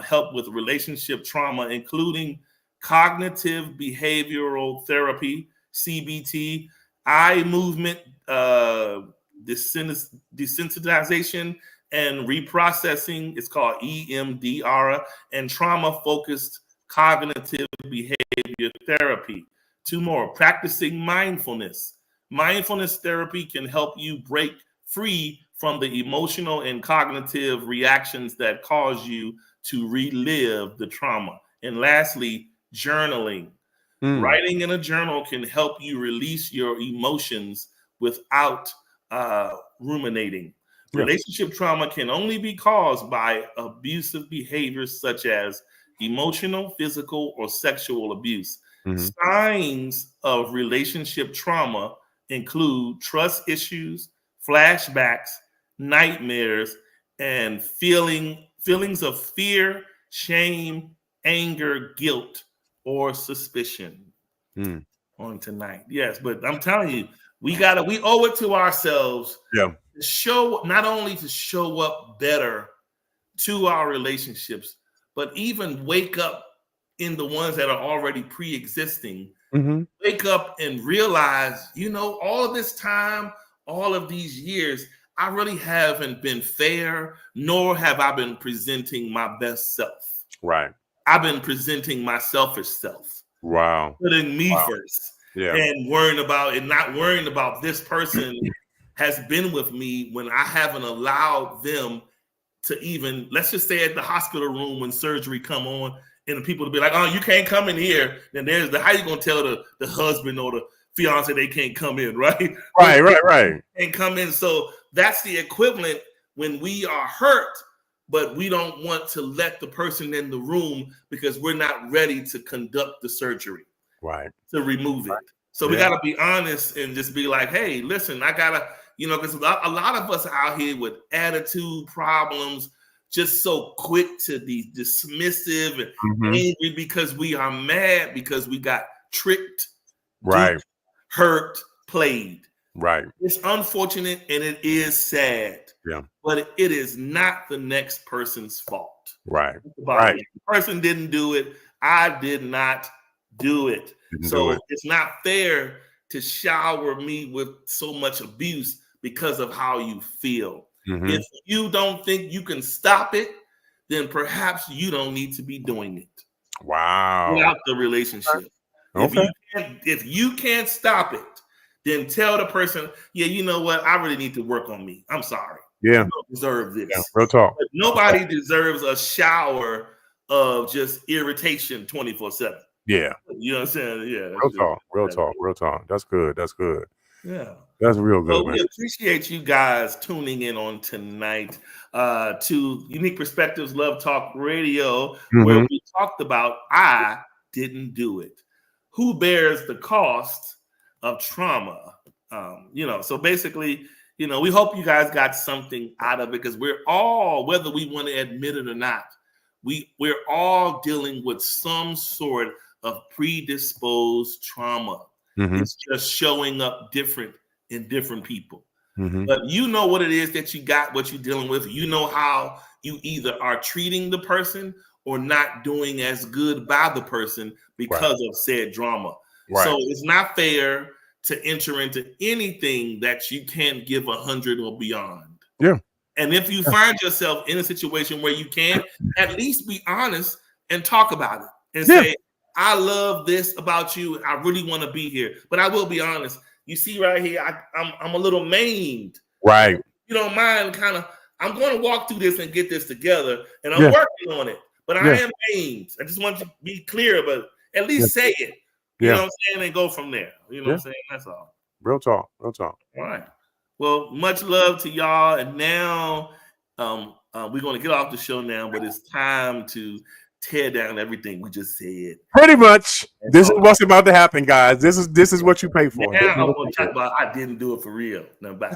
help with relationship trauma, including cognitive behavioral therapy, CBT, eye movement desensitization, and reprocessing. It's called EMDR, and trauma-focused cognitive behavior therapy. 2 more, practicing mindfulness. Mindfulness therapy can help you break free from the emotional and cognitive reactions that cause you to relive the trauma. And lastly, journaling. Writing in a journal can help you release your emotions without ruminating. Relationship trauma can only be caused by abusive behaviors such as emotional, physical, or sexual abuse. Signs of relationship trauma include trust issues, flashbacks, nightmares, and feelings of fear, shame, anger, guilt, or suspicion. On tonight. Yes, but I'm telling you, we owe it to ourselves. Yeah. Not only to show up better to our relationships, but even wake up in the ones that are already pre-existing. Wake up and realize, all of this time, all of these years, I really haven't been fair, nor have I been presenting my best self. Right. I've been presenting my selfish self. Wow. Putting me first. Yeah. And not worrying about this person has been with me when I haven't allowed them to even, let's just say at the hospital room when surgery come on, and the people to be like, oh, you can't come in here. Then there's how you gonna tell the husband or the fiance they can't come in, right? Right. And come in. So that's the equivalent when we are hurt, but we don't want to let the person in the room because we're not ready to conduct the surgery. Right. To remove it. So we gotta be honest and just be like, hey, listen, I gotta, because a lot of us out here with attitude problems, just so quick to be dismissive and angry because we are mad because we got tricked, duped, hurt, played. Right. It's unfortunate and it is sad. Yeah. But it is not the next person's fault. Right. The person didn't do it. I did not do it. It's not fair to shower me with so much abuse because of how you feel. If you don't think you can stop it, then perhaps you don't need to be doing it. Wow. Without the relationship. Okay. If you can't stop it, then tell the person, yeah, you know what? I really need to work on me. I'm sorry. Yeah. You don't deserve this. Yeah, real talk. But nobody deserves a shower of just irritation 24/7. Yeah. You know what I'm saying? Yeah. Real talk. That's good. Yeah. That's real good. So we appreciate you guys tuning in on tonight to Unique Perspectives Love Talk Radio, where we talked about I didn't do it. Who bears the cost of trauma? So basically, we hope you guys got something out of it because we're all, whether we want to admit it or not, we're all dealing with some sort of predisposed trauma. It's just showing up different in different people. But you know what it is that you got, what you're dealing with. You know how you either are treating the person or not doing as good by the person because of said drama. Right. So it's not fair to enter into anything that you can't give 100 or beyond. Yeah. And if you find yourself in a situation where you can't, at least be honest and talk about it and say, I love this about you. I really want to be here. But I will be honest. You see right here, I'm a little maimed. Right. You don't mind I'm going to walk through this and get this together. And I'm working on it. But I am maimed. I just want to be clear, but at least say it. You know what I'm saying? And go from there. You know what I'm saying? That's all. Real talk. Real talk. All right. Well, much love to y'all. And now we're going to get off the show now, but it's time to tear down everything we just said. Pretty much. This is what's about to happen, guys. This is what you pay for. Now I'm going to talk about I didn't do it for real. Now bye.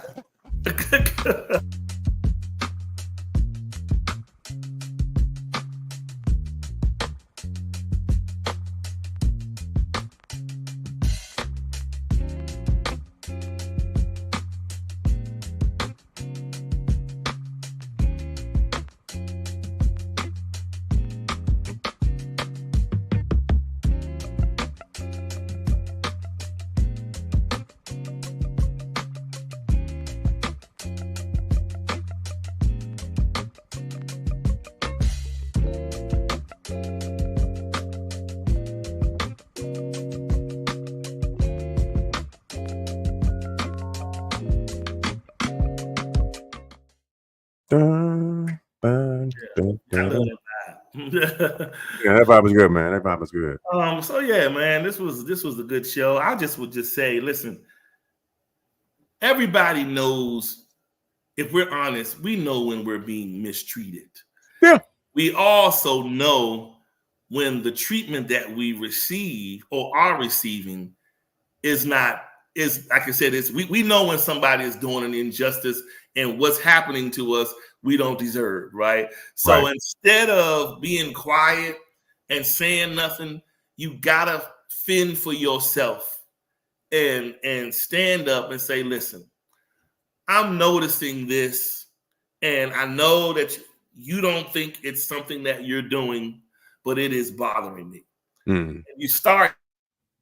Yeah, that vibe was good, man. That vibe was good. So yeah, man, this was a good show. I would just say, listen, everybody knows, if we're honest, we know when we're being mistreated. Yeah. We also know when the treatment that we receive or are receiving is like I said, we know when somebody is doing an injustice and what's happening to us we don't deserve, right? So instead of being quiet and saying nothing, you gotta fend for yourself and stand up and say, listen, I'm noticing this, and I know that you don't think it's something that you're doing, but it is bothering me. And you start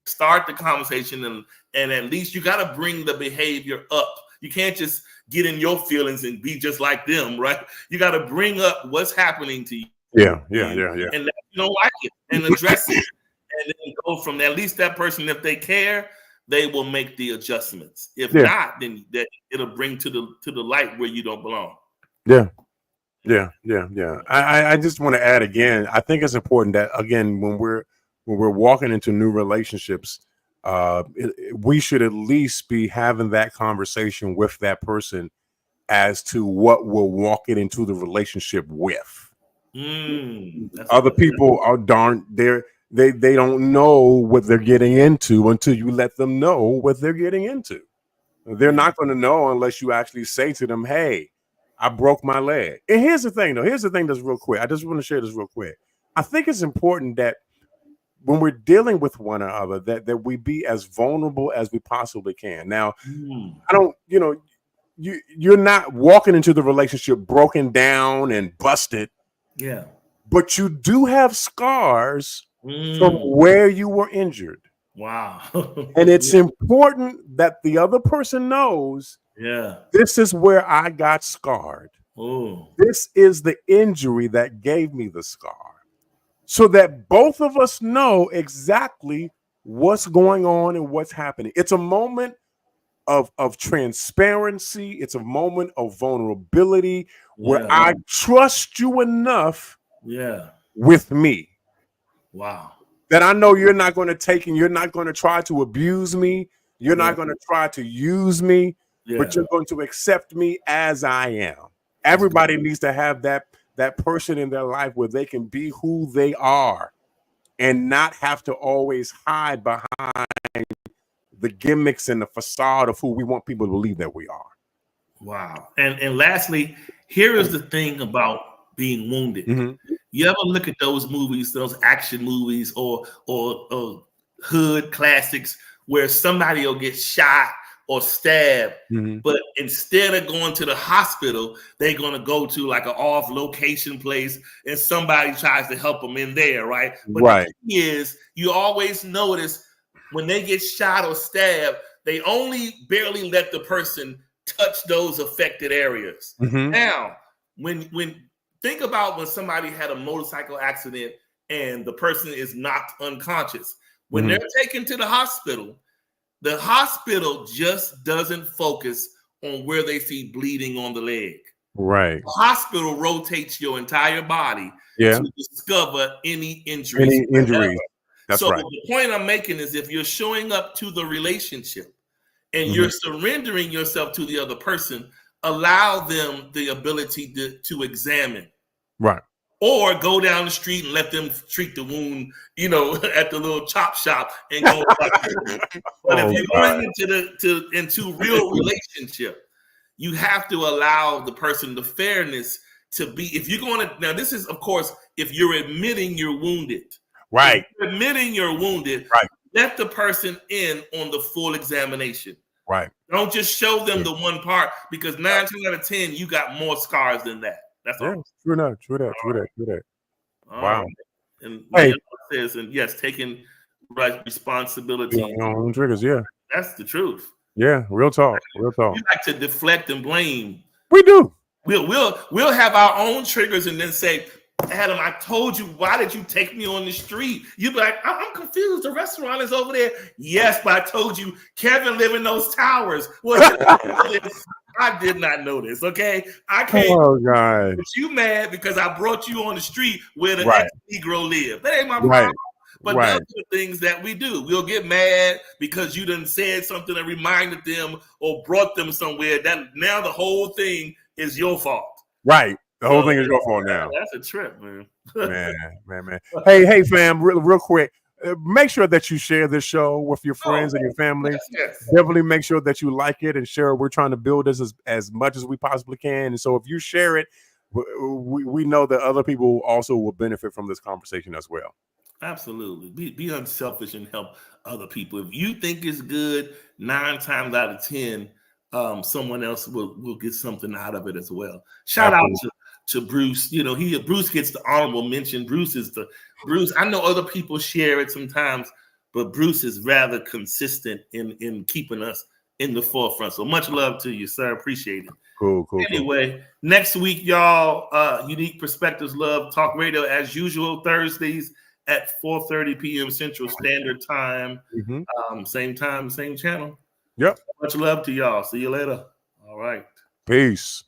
the conversation, and at least you gotta bring the behavior up. You can't just get in your feelings and be just like them, right? You got to bring up what's happening to you. Yeah. And let you don't like it and address it, and then go from there. At least that person, if they care, they will make the adjustments. If not, then it'll bring to the light where you don't belong. Yeah. I just want to add again. I think it's important that again when we're walking into new relationships, we should at least be having that conversation with that person as to what we're walking into the relationship with. Other people are they don't know what they're getting into until you let them know what they're getting into. They're not going to know unless you actually say to them, hey, I broke my leg. And here's the thing that's real quick. I just want to share this real quick. I think it's important that when we're dealing with one another, that we be as vulnerable as we possibly can. Now, I don't, you're not walking into the relationship broken down and busted. Yeah. But you do have scars from where you were injured. Wow. And it's important that the other person knows, this is where I got scarred. This is the injury that gave me the scar. So that both of us know exactly what's going on and what's happening. It's a moment of transparency. It's a moment of vulnerability where I trust you enough with me. Wow. That I know you're not going to take and you're not going to try to abuse me. You're not going to try to use me, but you're going to accept me as I am. Everybody needs to have that person in their life where they can be who they are and not have to always hide behind the gimmicks and the facade of who we want people to believe that we are. Wow. And lastly, here is the thing about being wounded. You ever look at those movies, those action movies or hood classics where somebody will get shot or stabbed, but instead of going to the hospital, they're going to go to like an off location place and somebody tries to help them in there, right? But the thing is, you always notice when they get shot or stabbed, they only barely let the person touch those affected areas. Mm-hmm. Now, when think about when somebody had a motorcycle accident and the person is knocked unconscious. When they're taken to the hospital just doesn't focus on where they see bleeding on the leg. Right. The hospital rotates your entire body to discover any injuries. Any injuries. That's so right. The point I'm making is if you're showing up to the relationship and you're surrendering yourself to the other person, allow them the ability to examine. Right. Or go down the street and let them treat the wound, at the little chop shop and go. But if you're going into real relationship, you have to allow the person the fairness to be. If you're going to, now this is, of course, if you're admitting you're wounded. Right. If you're admitting you're wounded. Right. Let the person in on the full examination. Right. Don't just show them the one part, because 9 times out of 10, you got more scars than that. That's all. True that. Wow. And hey, says, and yes, taking responsibility. Your own triggers, That's the truth. Yeah, real talk. We like to deflect and blame. We do. We'll have our own triggers and then say, Adam, I told you, why did you take me on the street? You'd be like, I'm confused. The restaurant is over there. Yes, but I told you Kevin live in those towers. Well, I did not know this, okay? I can't. Oh, God. But you mad because I brought you on the street where the ex-Negro live. That ain't my problem. Right. But those are the things that we do. We'll get mad because you done said something that reminded them or brought them somewhere. That now the whole thing is your fault. Right. The whole thing is your fault now. That's a trip, man. man. Hey, fam, real quick. Make sure that you share this show with your friends and your family. Yes. Definitely make sure that you like it and share it. We're trying to build this as much as we possibly can. And so if you share it, we know that other people also will benefit from this conversation as well. Absolutely. Be unselfish and help other people. If you think it's good, 9 times out of 10, someone else will get something out of it as well. Shout out to Bruce. Bruce gets the honorable mention. Bruce. I know other people share it sometimes, but Bruce is rather consistent in keeping us in the forefront. So much love to you, sir. Appreciate it. Cool. Anyway, next week, y'all, Unique Perspectives Love Talk Radio as usual, Thursdays at 4:30 p.m. Central Standard Time. Same time, same channel. Yep. Much love to y'all. See you later. All right. Peace.